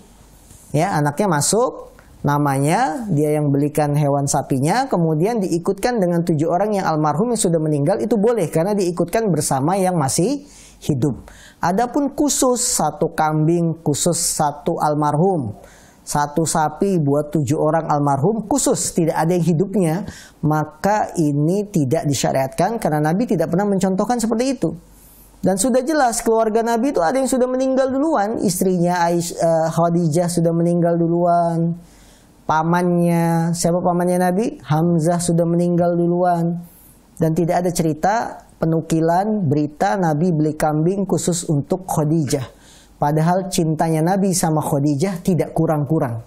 Ya, anaknya masuk, namanya dia yang belikan hewan sapinya, kemudian diikutkan dengan 7 orang yang almarhum yang sudah meninggal, itu boleh karena diikutkan bersama yang masih hidup. Adapun khusus 1 kambing, khusus 1 almarhum, 1 sapi buat 7 orang almarhum, khusus tidak ada yang hidupnya, maka ini tidak disyariatkan karena Nabi tidak pernah mencontohkan seperti itu. Dan sudah jelas keluarga Nabi itu ada yang sudah meninggal duluan, istrinya Khadijah sudah meninggal duluan, pamannya, siapa pamannya Nabi? Hamzah sudah meninggal duluan, dan tidak ada cerita penukilan berita Nabi beli kambing khusus untuk Khadijah. Padahal cintanya Nabi sama Khadijah tidak kurang-kurang.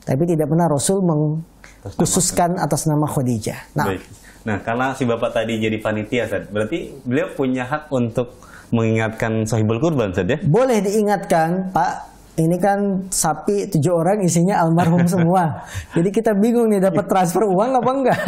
Tapi tidak pernah Rasul mengkhususkan atas nama Khadijah. Nah, baik. Nah, karena si bapak tadi jadi panitia, Ustaz, berarti beliau punya hak untuk mengingatkan sahibul kurban, Ustaz, ya? boleh diingatkan, Pak. Ini kan sapi 7 orang isinya almarhum semua. Jadi kita bingung nih dapat transfer uang apa enggak.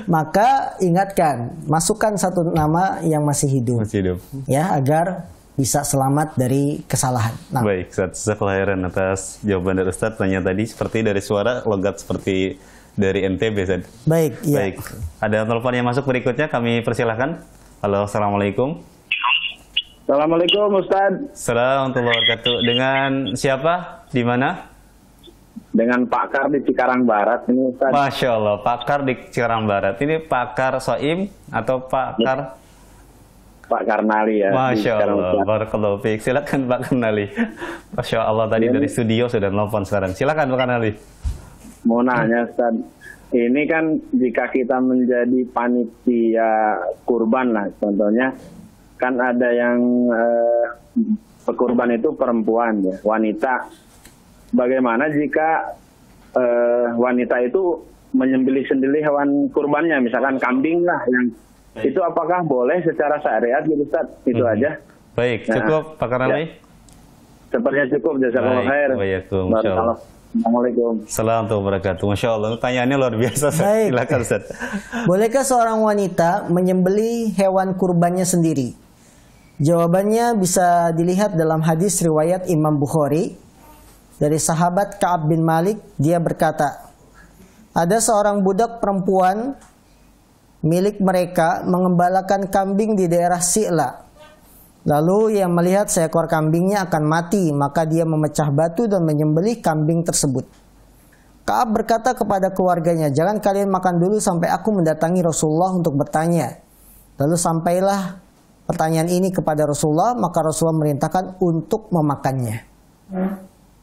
Maka ingatkan, masukkan 1 nama yang masih hidup. Masih hidup. Ya, agar bisa selamat dari kesalahan. Nah, baik, Ustaz. Jazakallahu khairan atas jawaban dari Ustaz. Tanya tadi seperti dari suara logat seperti dari NTB, Ustaz. Baik, iya. Baik. Ada telepon yang masuk berikutnya, kami persilahkan. Halo, assalamualaikum. Assalamualaikum Ustaz. Assalamualaikum warahmatullahi wabarakatuh. Dengan siapa? Di mana? Dengan Pak Kar di Cikarang Barat ini Ustaz. Masya Allah, Pakar di Cikarang Barat. Ini Pakar Soim atau Pakar? Pak Karnali ya. Masya Allah, barakallahu fiik. Silakan Pak Karnali. Masya Allah, tadi dari studio sudah nelfon sekarang. Silakan Pak Karnali. Mau nanya Ustaz, ini kan jika kita menjadi panitia kurban lah, contohnya kan ada yang pekurban itu perempuan ya, wanita. Bagaimana jika wanita itu menyembelih sendiri hewan kurbannya, misalkan kambing lah, yang itu apakah boleh secara syariat gitu Ustaz? Itu aja. Baik, cukup Pak Karnali. Ya. Sepertinya cukup, jazakallahu khair. Waalaikumsalam. Assalamualaikum. Assalamualaikum warahmatullahi wabarakatuh. Masya Allah, pertanyaannya luar biasa. Baik. Silakan Ustaz. Bolehkah seorang wanita menyembelih hewan kurbannya sendiri? Jawabannya bisa dilihat dalam hadis riwayat Imam Bukhari dari sahabat Ka'ab bin Malik. Dia berkata, ada seorang budak perempuan milik mereka mengembalakan kambing di daerah Si'la. Lalu ia melihat seekor kambingnya akan mati, maka dia memecah batu dan menyembelih kambing tersebut. Ka'ab berkata kepada keluarganya, jangan kalian makan dulu sampai aku mendatangi Rasulullah untuk bertanya. Lalu sampailah pertanyaan ini kepada Rasulullah, maka Rasulullah merintahkan untuk memakannya.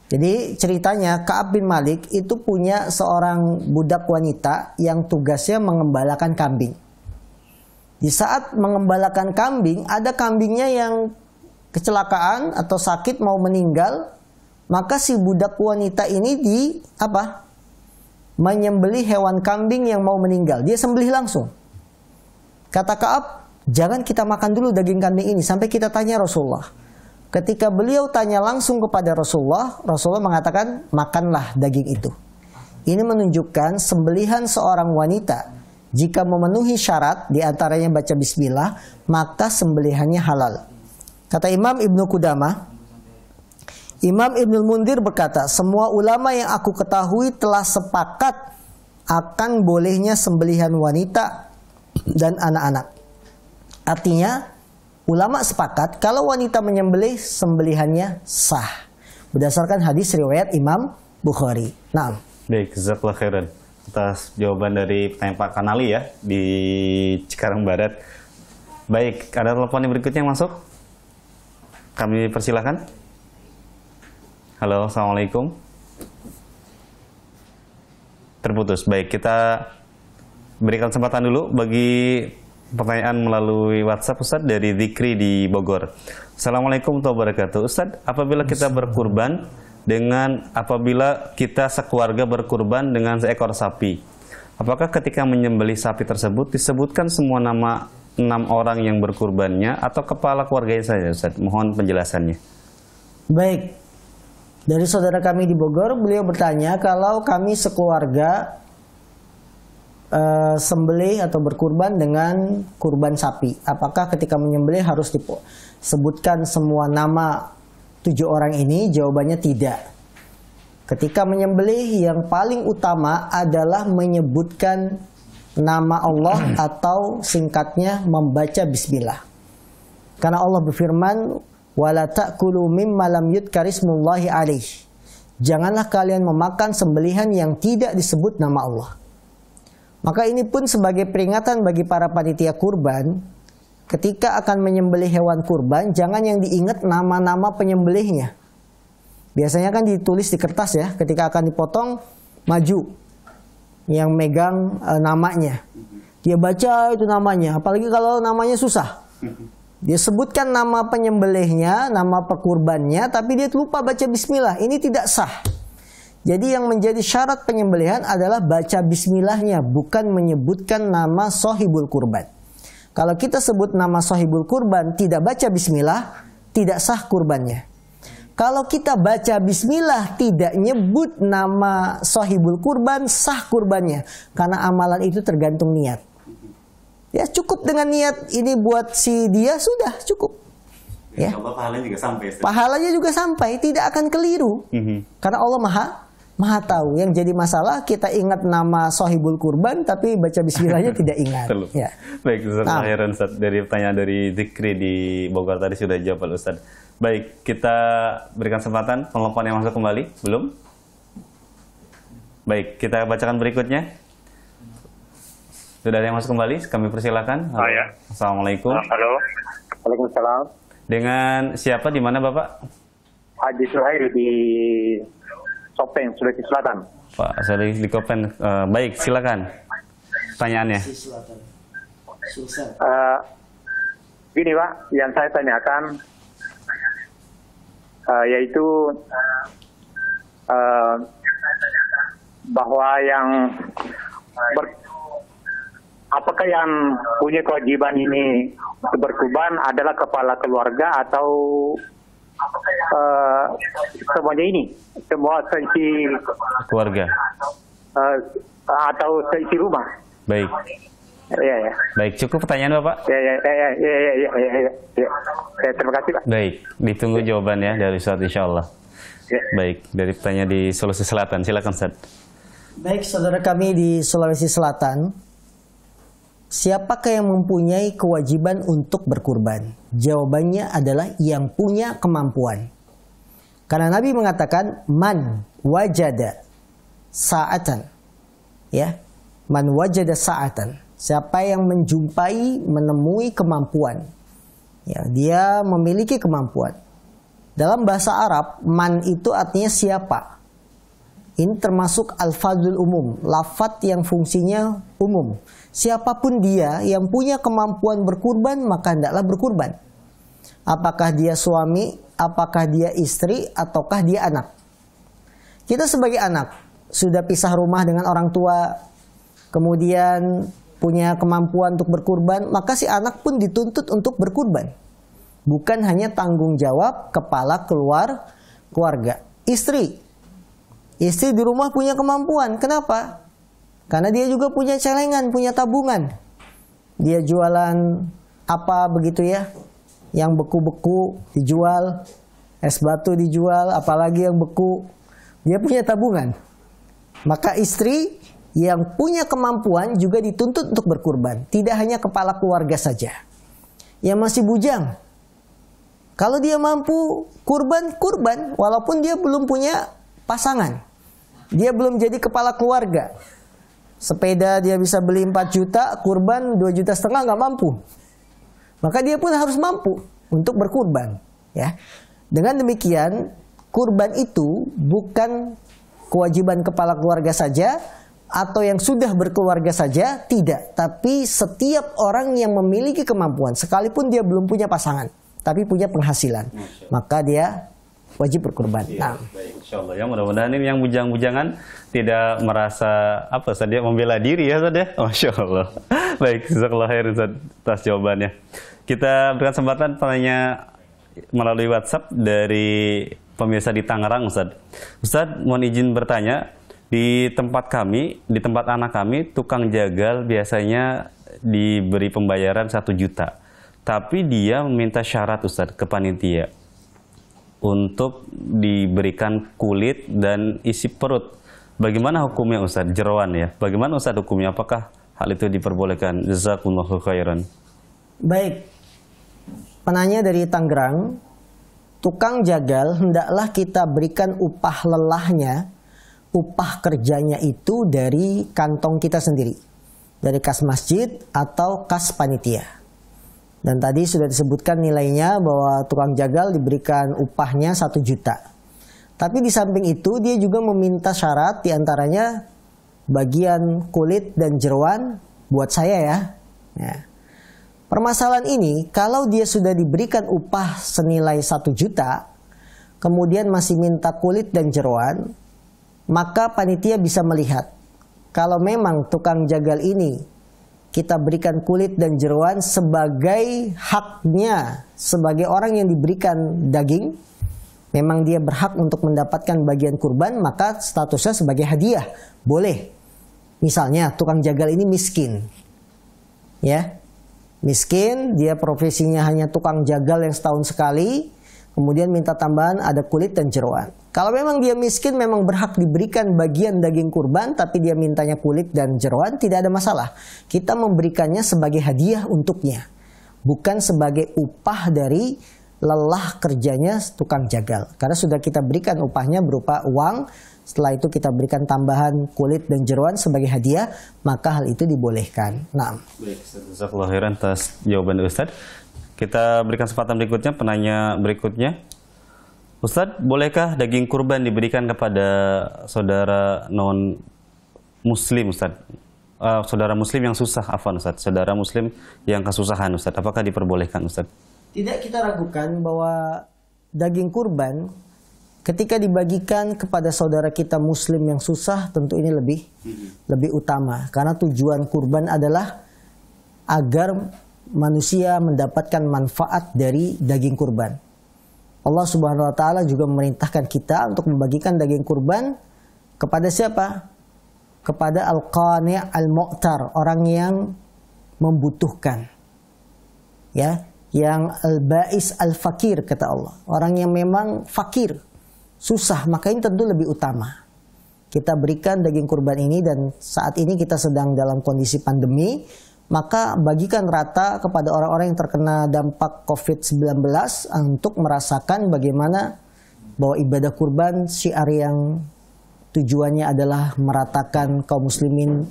Jadi ceritanya Ka'ab bin Malik itu punya seorang budak wanita yang tugasnya mengembalakan kambing. Di saat mengembalakan kambing, ada kambingnya yang kecelakaan atau sakit mau meninggal, maka si budak wanita ini menyembelih hewan kambing yang mau meninggal. Dia sembelih langsung. Kata Ka'ab, jangan kita makan dulu daging kambing ini sampai kita tanya Rasulullah. Ketika beliau tanya langsung kepada Rasulullah, Rasulullah mengatakan, makanlah daging itu. Ini menunjukkan sembelihan seorang wanita, jika memenuhi syarat, diantaranya baca bismillah, maka sembelihannya halal. Kata Imam Ibnu Qudamah, Imam Ibnu Mundir berkata, semua ulama yang aku ketahui telah sepakat akan bolehnya sembelihan wanita dan anak-anak. Artinya, ulama sepakat kalau wanita menyembelih, sembelihannya sah. Berdasarkan hadis riwayat Imam Bukhari. Nah, baik, jazakallahu khairan atas jawaban dari pertanyaan Pak Karnali ya di Cikarang Barat. Baik, ada telepon yang berikutnya yang masuk. Kami persilahkan. Halo, assalamualaikum. Terputus. Baik, kita berikan kesempatan dulu bagi pertanyaan melalui WhatsApp Ustaz dari Zikri di Bogor. Assalamualaikum warahmatullahi wabarakatuh. Ustaz, apabila kita berkurban apabila kita sekeluarga berkurban dengan seekor sapi, apakah ketika menyembelih sapi tersebut disebutkan semua nama 6 orang yang berkurbannya atau kepala keluarganya saja, Ustaz? Mohon penjelasannya. baik. Dari saudara kami di Bogor, beliau bertanya, kalau kami sekeluarga sembelih atau berkurban dengan kurban sapi? Apakah ketika menyembelih harus disebutkan semua nama 7 orang ini? Jawabannya tidak. Ketika menyembelih yang paling utama adalah menyebutkan nama Allah atau singkatnya membaca bismillah. Karena Allah berfirman, "Wala ta'kulu mimma lam yudkar ismullahi alaih." Janganlah kalian memakan sembelihan yang tidak disebut nama Allah. Maka ini pun sebagai peringatan bagi para panitia kurban, ketika akan menyembelih hewan kurban, jangan yang diingat nama-nama penyembelihnya. Biasanya kan ditulis di kertas ya, ketika akan dipotong, maju yang megang namanya. Dia baca itu namanya, apalagi kalau namanya susah. Dia sebutkan nama penyembelihnya, nama pekurbannya, tapi dia lupa baca bismillah. Ini tidak sah. Jadi yang menjadi syarat penyembelihan adalah baca bismillahnya, bukan menyebutkan nama sahibul kurban. Kalau kita sebut nama sahibul kurban, tidak baca bismillah, tidak sah kurbannya. Kalau kita baca bismillah, tidak nyebut nama sahibul kurban, sah kurbannya. Karena amalan itu tergantung niat. Ya cukup dengan niat ini buat si dia, sudah cukup. Ya. Pahalanya juga sampai. Pahalanya juga sampai, tidak akan keliru. Karena Allah Maha tahu. Yang jadi masalah kita ingat nama sahibul kurban tapi baca bismillahnya tidak ingat. Ya. Baik, Ustaz, dari pertanyaan dari Zikri di Bogor tadi sudah jawab Ustaz. Baik, kita berikan kesempatan penelpon yang masuk kembali. Belum? Baik, kita bacakan berikutnya. Sudah ada yang masuk kembali, kami persilakan. Oh, ya. Assalamualaikum. Halo. Waalaikumsalam. Dengan siapa, di mana Bapak? Haji Suhail di Sopeng, Sulawesi Selatan. Pak Suhail di Kopen. Baik, silakan. Pertanyaannya. Gini Pak, yang saya tanyakan yaitu bahwa yang apakah yang punya kewajiban ini berkurban adalah kepala keluarga atau semuanya ini, semua seisi Keluarga. atau seisi rumah? Baik. Ya. Baik, cukup pertanyaan Bapak? Ya. Terima kasih Pak. Baik, ditunggu jawabannya dari Ustaz insyaallah. Ya. Baik, dari pertanyaan di Sulawesi Selatan, silakan Ustaz. Baik, saudara kami di Sulawesi Selatan, siapakah yang mempunyai kewajiban untuk berkurban? Jawabannya adalah yang punya kemampuan. Karena Nabi mengatakan, man wajada sa'atan. Ya, man wajada sa'atan. Siapa yang menjumpai, menemui kemampuan. Ya, dia memiliki kemampuan. Dalam bahasa Arab, man itu artinya siapa. Ini termasuk alfazul umum, lafaz yang fungsinya umum. Siapapun dia yang punya kemampuan berkurban, maka hendaklah berkurban. Apakah dia suami, apakah dia istri, ataukah dia anak. Kita sebagai anak, sudah pisah rumah dengan orang tua, kemudian punya kemampuan untuk berkurban, maka si anak pun dituntut untuk berkurban. Bukan hanya tanggung jawab kepala keluarga. Istri di rumah punya kemampuan. Kenapa? Karena dia juga punya celengan, punya tabungan. Dia jualan apa begitu ya? Yang beku-beku dijual, es batu dijual, apalagi yang beku. Dia punya tabungan. Maka istri yang punya kemampuan juga dituntut untuk berkurban. Tidak hanya kepala keluarga saja. Yang masih bujang, kalau dia mampu kurban, walaupun dia belum punya pasangan. Dia belum jadi kepala keluarga. Sepeda dia bisa beli 4 juta, kurban 2,5 juta nggak mampu. Maka dia pun harus mampu untuk berkurban. Ya. Dengan demikian, kurban itu bukan kewajiban kepala keluarga saja, atau yang sudah berkeluarga saja, tidak. Tapi setiap orang yang memiliki kemampuan, sekalipun dia belum punya pasangan, tapi punya penghasilan, maka dia wajib berkurban. Ya, baik, insyaallah. Ya, mudah-mudahan ini yang bujang-bujangan tidak merasa apa saja membela diri ya Ustaz ya. Masyaallah. Baik, jazakallahu khairan Ustaz atas jawabannya. Kita berikan kesempatan pertanyaan melalui WhatsApp dari pemirsa di Tangerang Ustaz. Ustaz, mohon izin bertanya, Di tempat kami, di tempat anak kami, tukang jagal biasanya diberi pembayaran 1 juta. Tapi dia meminta syarat Ustadz ke panitia untuk diberikan kulit dan isi perut. Bagaimana hukumnya Ustadz? Jeroan ya. Bagaimana Ustadz hukumnya? Apakah hal itu diperbolehkan? Jazakumullahu khairan. Baik. Penanya dari Tangerang, tukang jagal hendaklah kita berikan upah lelahnya, upah kerjanya itu dari kantong kita sendiri, dari kas masjid atau kas panitia. Dan tadi sudah disebutkan nilainya bahwa tukang jagal diberikan upahnya 1 juta. Tapi di samping itu dia juga meminta syarat, diantaranya bagian kulit dan jeroan buat saya ya. Permasalahan ini, kalau dia sudah diberikan upah senilai 1 juta, kemudian masih minta kulit dan jeroan, maka panitia bisa melihat kalau memang tukang jagal ini kita berikan kulit dan jeroan sebagai haknya, sebagai orang yang diberikan daging, memang dia berhak untuk mendapatkan bagian kurban, maka statusnya sebagai hadiah. Boleh. Misalnya tukang jagal ini miskin. Ya. Miskin, dia profesinya hanya tukang jagal yang setahun sekali, kemudian minta tambahan ada kulit dan jeroan. Kalau memang dia miskin, memang berhak diberikan bagian daging kurban, tapi dia mintanya kulit dan jeroan, tidak ada masalah. Kita memberikannya sebagai hadiah untuknya, bukan sebagai upah dari lelah kerjanya tukang jagal. Karena sudah kita berikan upahnya berupa uang, setelah itu kita berikan tambahan kulit dan jeroan sebagai hadiah, maka hal itu dibolehkan. Nah, baik, jazakallahu khairan atas jawaban Ustadz. Kita berikan kesempatan berikutnya, penanya berikutnya. Ustadz, bolehkah daging kurban diberikan kepada saudara non-muslim, Ustadz? Saudara muslim yang susah, afwan Ustadz. Saudara muslim yang kesusahan, Ustadz. Apakah diperbolehkan, Ustadz? Tidak kita ragukan bahwa daging kurban ketika dibagikan kepada saudara kita muslim yang susah, tentu ini lebih utama. Karena tujuan kurban adalah agar manusia mendapatkan manfaat dari daging kurban. Allah Subhanahu wa taala juga memerintahkan kita untuk membagikan daging kurban kepada siapa? Kepada al-qani' al-mu'tar, orang yang membutuhkan. Ya, yang al-ba'is al-fakir kata Allah. Orang yang memang fakir, susah, maka ini tentu lebih utama. Kita berikan daging kurban ini, dan saat ini kita sedang dalam kondisi pandemi, maka bagikan rata kepada orang-orang yang terkena dampak COVID-19 untuk merasakan bagaimana bahwa ibadah kurban syiar yang tujuannya adalah meratakan kaum muslimin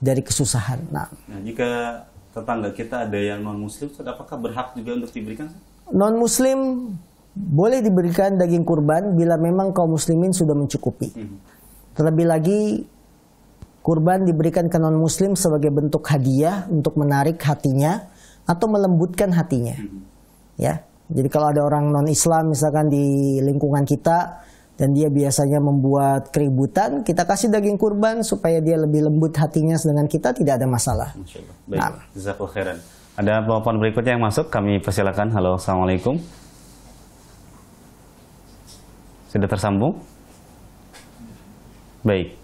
dari kesusahan. Nah, jika tetangga kita ada yang non-muslim, apakah berhak juga untuk diberikan? Non-muslim boleh diberikan daging kurban bila memang kaum muslimin sudah mencukupi. Terlebih lagi, kurban diberikan ke non-muslim sebagai bentuk hadiah untuk menarik hatinya atau melembutkan hatinya. Ya, jadi kalau ada orang non-Islam misalkan di lingkungan kita dan dia biasanya membuat keributan, kita kasih daging kurban supaya dia lebih lembut hatinya dengan kita, tidak ada masalah. Baik, jazakallahu khairan. Ada telepon berikutnya yang masuk, kami persilakan. Halo, assalamualaikum. Sudah tersambung? Baik.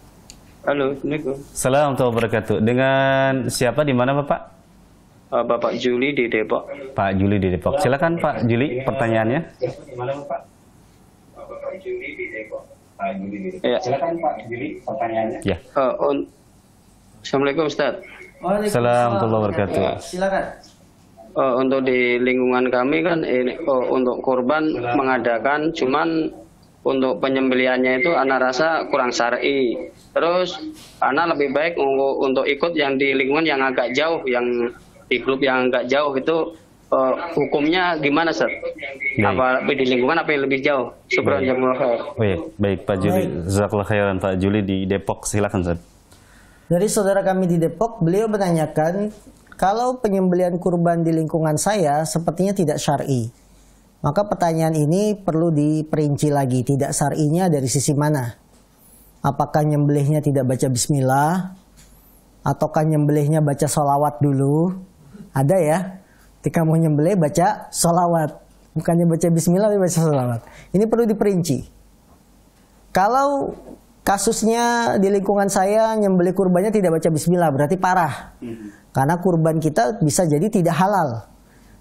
Halo, Assalamualaikum. Assalamualaikum warahmatullahi wabarakatuh. Dengan siapa, di mana Bapak? Bapak Juli di Depok. Pak Juli di Depok. Silakan Pak Juli, pertanyaannya. Di mana Bapak? Bapak Juli di Depok. Pak Juli di Depok. Ya. Silakan Pak Juli, pertanyaannya. Ya. Assalamualaikum Ustaz. Waalaikumsalam warahmatullahi wabarakatuh. Silakan. Untuk di lingkungan kami kan ini untuk kurban mengadakan, cuman untuk penyembelihannya itu anak rasa kurang syar'i. Terus anak lebih baik untuk ikut yang di lingkungan yang agak jauh, yang di grup yang agak jauh itu hukumnya gimana, Sir? Apa di lingkungan apa yang lebih jauh? Syukran jazakallahu khair. Baik Pak Juli. Jazakallahu khairan Pak Juli di Depok. Silakan, Sir. Dari saudara kami di Depok, beliau menanyakan, kalau penyembelihan kurban di lingkungan saya sepertinya tidak syar'i. Maka pertanyaan ini perlu diperinci lagi, tidak syar'inya dari sisi mana? Apakah nyembelihnya tidak baca bismillah? Ataukah nyembelihnya baca sholawat dulu? Ada ya, ketika mau nyembelih baca sholawat. Bukannya baca bismillah, tapi baca sholawat. Ini perlu diperinci. Kalau kasusnya di lingkungan saya nyembelih kurbannya tidak baca bismillah, berarti parah. Karena kurban kita bisa jadi tidak halal.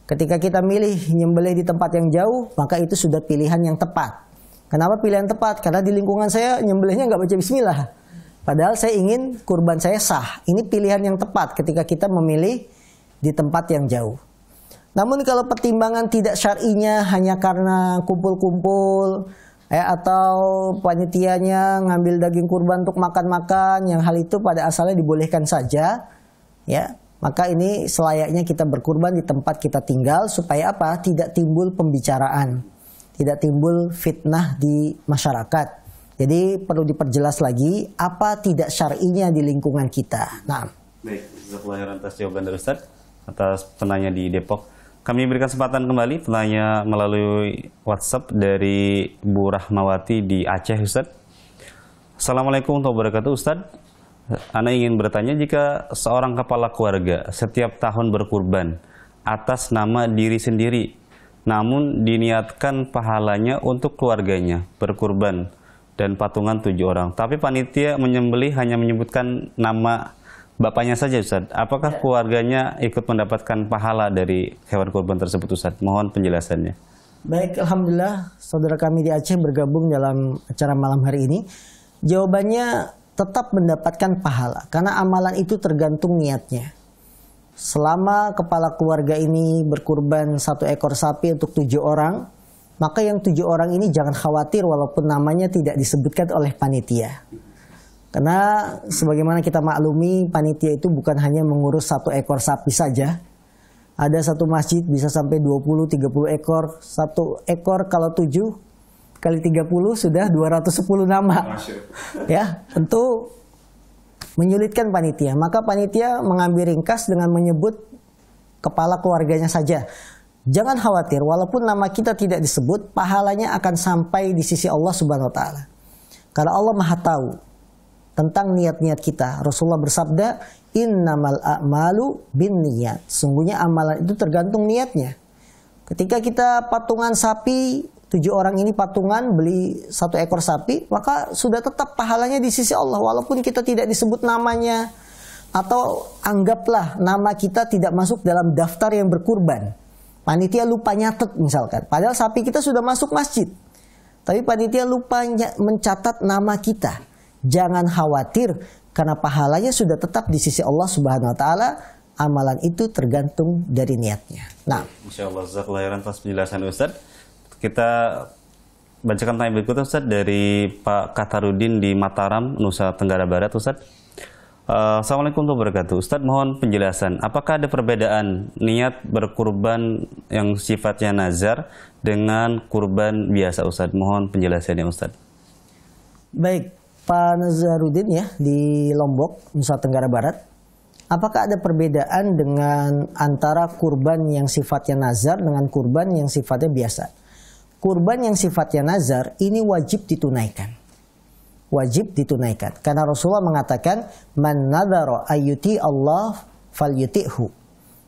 Ketika kita milih nyembelih di tempat yang jauh, maka itu sudah pilihan yang tepat. Kenapa pilihan tepat? Karena di lingkungan saya nyembelihnya nggak baca bismillah. Padahal saya ingin kurban saya sah. Ini pilihan yang tepat ketika kita memilih di tempat yang jauh. Namun kalau pertimbangan tidak syar'inya hanya karena kumpul-kumpul atau panitianya ngambil daging kurban untuk makan-makan, yang hal itu pada asalnya dibolehkan saja, ya, maka ini selayaknya kita berkurban di tempat kita tinggal supaya apa? Tidak timbul pembicaraan, tidak timbul fitnah di masyarakat. Jadi perlu diperjelas lagi apa tidak syar'inya di lingkungan kita. Nah, baik, jazakallahu atas jawaban dari Ustaz atas penanya di Depok. Kami berikan kesempatan kembali penanya melalui WhatsApp dari Bu Rahmawati di Aceh, Ustaz. Assalamualaikum warahmatullahi wabarakatuh, Ustaz. Ana ingin bertanya, jika seorang kepala keluarga setiap tahun berkurban atas nama diri sendiri, namun diniatkan pahalanya untuk keluarganya berkurban dan patungan 7 orang, tapi panitia menyembelih hanya menyebutkan nama bapaknya saja, Ustaz. Apakah keluarganya ikut mendapatkan pahala dari hewan kurban tersebut, Ustaz? Mohon penjelasannya. Baik, alhamdulillah saudara kami di Aceh bergabung dalam acara malam hari ini. Jawabannya tetap mendapatkan pahala karena amalan itu tergantung niatnya. Selama kepala keluarga ini berkurban 1 ekor sapi untuk 7 orang, maka yang 7 orang ini jangan khawatir walaupun namanya tidak disebutkan oleh panitia. Karena sebagaimana kita maklumi, panitia itu bukan hanya mengurus 1 ekor sapi saja. Ada satu masjid bisa sampai 20-30 ekor. 1 ekor kalau 7 kali 30 sudah 210 nama. Ya, tentu menyulitkan panitia. Maka panitia mengambil ringkas dengan menyebut kepala keluarganya saja. Jangan khawatir, walaupun nama kita tidak disebut, pahalanya akan sampai di sisi Allah Subhanahu wa taala. Karena Allah Maha tahu tentang niat-niat kita. Rasulullah bersabda, innamal a'malu binniyat. Sungguhnya amalan itu tergantung niatnya. Ketika kita patungan sapi, 7 orang ini patungan beli 1 ekor sapi, maka sudah tetap pahalanya di sisi Allah walaupun kita tidak disebut namanya, atau anggaplah nama kita tidak masuk dalam daftar yang berkurban. Panitia lupa nyatet misalkan, padahal sapi kita sudah masuk masjid, tapi panitia lupa mencatat nama kita. Jangan khawatir karena pahalanya sudah tetap di sisi Allah Subhanahu wa taala. Amalan itu tergantung dari niatnya. Nah, insyaallah jazakallahu khairan atas penjelasan Ustaz. Kita bacakan tanya berikutnya, Ustaz, dari Pak Katarudin di Mataram, Nusa Tenggara Barat, Ustaz. Assalamualaikum warahmatullahi wabarakatuh. Ustaz, mohon penjelasan. Apakah ada perbedaan niat berkurban yang sifatnya nazar dengan kurban biasa, Ustaz? Mohon penjelasannya, Ustaz. Baik, Pak Nazarudin ya di Lombok, Nusa Tenggara Barat. Apakah ada perbedaan dengan antara kurban yang sifatnya nazar dengan kurban yang sifatnya biasa? Kurban yang sifatnya nazar ini wajib ditunaikan. Wajib ditunaikan. Karena Rasulullah mengatakan, man nadhara ayyuti Allah falyuti'hu.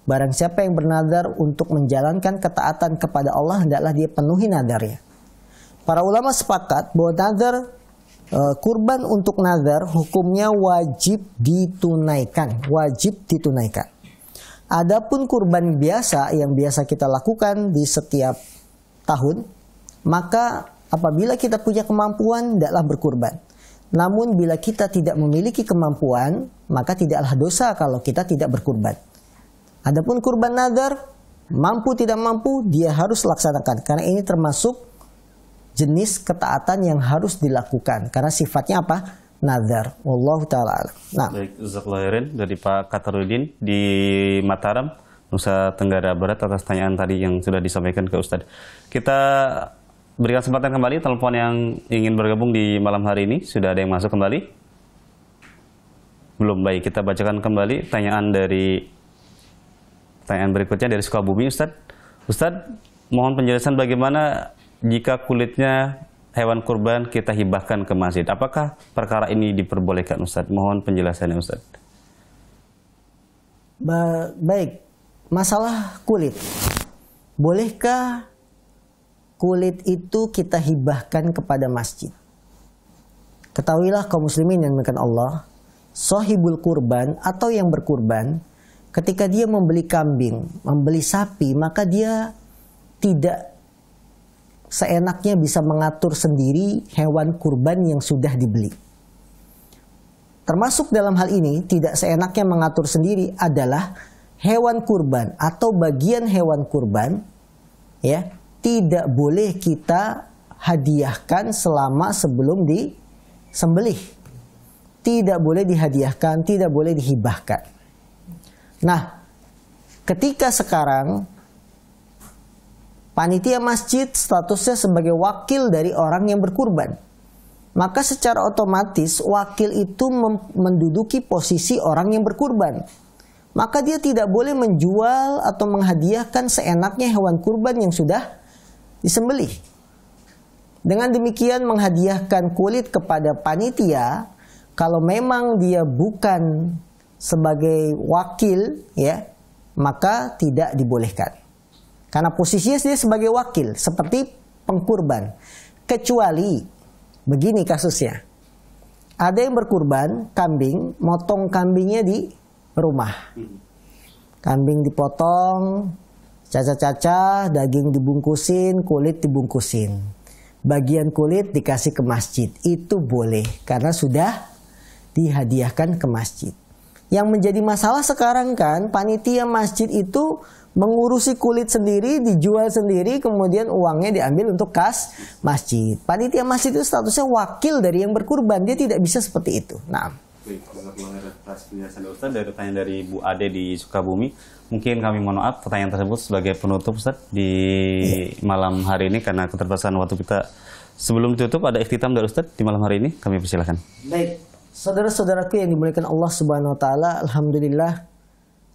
Barang siapa yang bernazar untuk menjalankan ketaatan kepada Allah, hendaklah dia penuhi nadarnya. Para ulama sepakat bahwa nazar, kurban untuk nazar hukumnya wajib ditunaikan, wajib ditunaikan. Adapun kurban biasa yang biasa kita lakukan di setiap tahun, maka apabila kita punya kemampuan, tidaklah berkurban. Namun bila kita tidak memiliki kemampuan, maka tidaklah dosa kalau kita tidak berkurban. Adapun kurban nazar, mampu tidak mampu, dia harus laksanakan. Karena ini termasuk jenis ketaatan yang harus dilakukan. Karena sifatnya apa? Nazar. Wallahu ta'ala. Nah. Baik, jazakallahu khairan dari Pak Katarudin di Mataram, Nusa Tenggara Barat atas tanyaan tadi yang sudah disampaikan ke Ustadz. Kita berikan kesempatan kembali telepon yang ingin bergabung di malam hari ini. Sudah ada yang masuk kembali? Belum. Baik, kita bacakan kembali tanyaan berikutnya dari Sukabumi, Ustadz. Ustadz, mohon penjelasan bagaimana jika kulitnya hewan kurban kita hibahkan ke masjid. Apakah perkara ini diperbolehkan, Ustadz? Mohon penjelasannya, Ustadz. Baik, masalah kulit. Bolehkah kulit itu kita hibahkan kepada masjid? Ketahuilah kaum muslimin yang dimuliakan Allah, sahibul kurban atau yang berkurban, ketika dia membeli kambing, membeli sapi, maka dia tidak seenaknya bisa mengatur sendiri hewan kurban yang sudah dibeli. Termasuk dalam hal ini, tidak seenaknya mengatur sendiri adalah hewan kurban atau bagian hewan kurban, ya, tidak boleh kita hadiahkan selama sebelum disembelih. Tidak boleh dihadiahkan, tidak boleh dihibahkan. Nah, ketika sekarang panitia masjid statusnya sebagai wakil dari orang yang berkurban, maka secara otomatis wakil itu menduduki posisi orang yang berkurban. Maka dia tidak boleh menjual atau menghadiahkan seenaknya hewan kurban yang sudah disembelih. Dengan demikian menghadiahkan kulit kepada panitia, kalau memang dia bukan sebagai wakil, ya, maka tidak dibolehkan. Karena posisinya dia sebagai wakil, seperti pengkurban. Kecuali, begini kasusnya. Ada yang berkurban, kambing, motong kambingnya di rumah. Kambing dipotong, caca-caca, daging dibungkusin, kulit dibungkusin. Bagian kulit dikasih ke masjid. Itu boleh, karena sudah dihadiahkan ke masjid. Yang menjadi masalah sekarang kan, panitia masjid itu mengurusi kulit sendiri, dijual sendiri, kemudian uangnya diambil untuk kas masjid. Panitia masjid itu statusnya wakil dari yang berkurban, dia tidak bisa seperti itu. Nah, Ustaz, dari pertanyaan dari Bu Ade di Sukabumi, mungkin kami mohon maaf pertanyaan tersebut sebagai penutup Ustaz di malam hari ini karena keterbatasan waktu kita. Sebelum ditutup ada ikhtitam dari Ustaz di malam hari ini, kami persilahkan. Baik, saudara-saudaraku yang dimuliakan Allah Subhanahu wa taala, alhamdulillah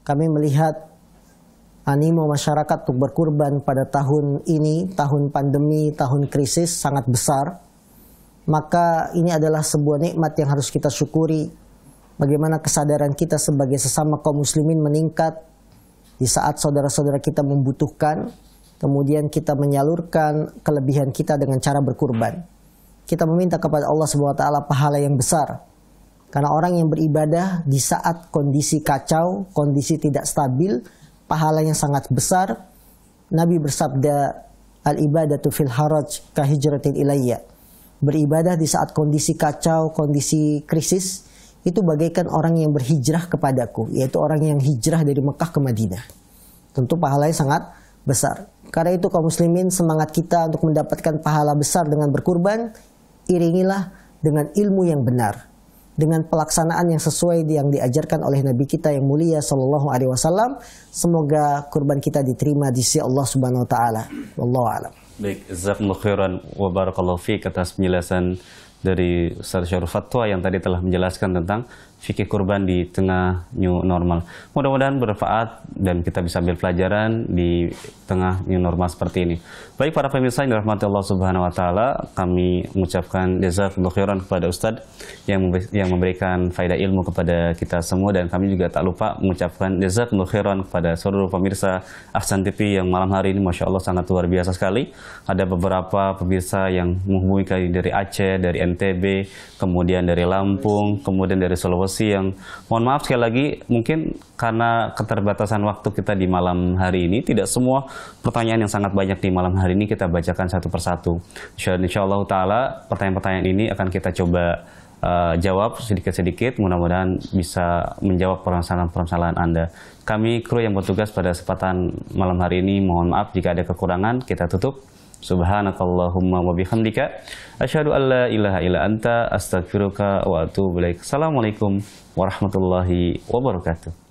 kami melihat animo masyarakat untuk berkurban pada tahun ini, tahun pandemi, tahun krisis sangat besar. Maka ini adalah sebuah nikmat yang harus kita syukuri. Bagaimana kesadaran kita sebagai sesama kaum muslimin meningkat di saat saudara-saudara kita membutuhkan, kemudian kita menyalurkan kelebihan kita dengan cara berkurban. Kita meminta kepada Allah Subhanahu wa taala pahala yang besar. Karena orang yang beribadah di saat kondisi kacau, kondisi tidak stabil, pahalanya sangat besar. Nabi bersabda, al-ibadatu fil haraj ka hijratin ilayya. Beribadah di saat kondisi kacau, kondisi krisis, itu bagaikan orang yang berhijrah kepadaku, yaitu orang yang hijrah dari Mekah ke Madinah. Tentu pahalanya sangat besar. Karena itu kaum muslimin, semangat kita untuk mendapatkan pahala besar dengan berkurban, iringilah dengan ilmu yang benar, dengan pelaksanaan yang sesuai yang diajarkan oleh Nabi kita yang mulia sallallahu alaihi wasallam. Semoga kurban kita diterima di sisi Allah Subhanahu wa taala. Wallahu a'lam. Baik, jazakumullahu khairan wa barakallahu fiik atas penjelasan dari Ustaz Syarul Fatwa yang tadi telah menjelaskan tentang fikih kurban di tengah new normal. Mudah-mudahan bermanfaat dan kita bisa ambil pelajaran di tengah new normal seperti ini. Baik para pemirsa yang dirahmati Allah Subhanahu wa taala, kami mengucapkan jazakumullahu khairan kepada Ustaz yang memberikan faedah ilmu kepada kita semua, dan kami juga tak lupa mengucapkan jazakumullahu khairan kepada seluruh pemirsa Ahsan TV yang malam hari ini Masya Allah sangat luar biasa sekali. Ada beberapa pemirsa yang menghubungi kami dari Aceh, dari NTB, kemudian dari Lampung, kemudian dari Sulawesi, yang mohon maaf sekali lagi mungkin karena keterbatasan waktu kita di malam hari ini tidak semua pertanyaan yang sangat banyak di malam hari ini kita bacakan satu persatu. Insyaallah taala pertanyaan-pertanyaan ini akan kita coba jawab sedikit-sedikit, mudah-mudahan bisa menjawab permasalahan-permasalahan Anda. Kami kru yang bertugas pada kesempatan malam hari ini mohon maaf jika ada kekurangan. Kita tutup. Subhanakallahumma wa bihamdika asyhadu an la ilaha illa anta astaghfiruka wa atubu ilaik. Assalamualaikum warahmatullahi wabarakatuh.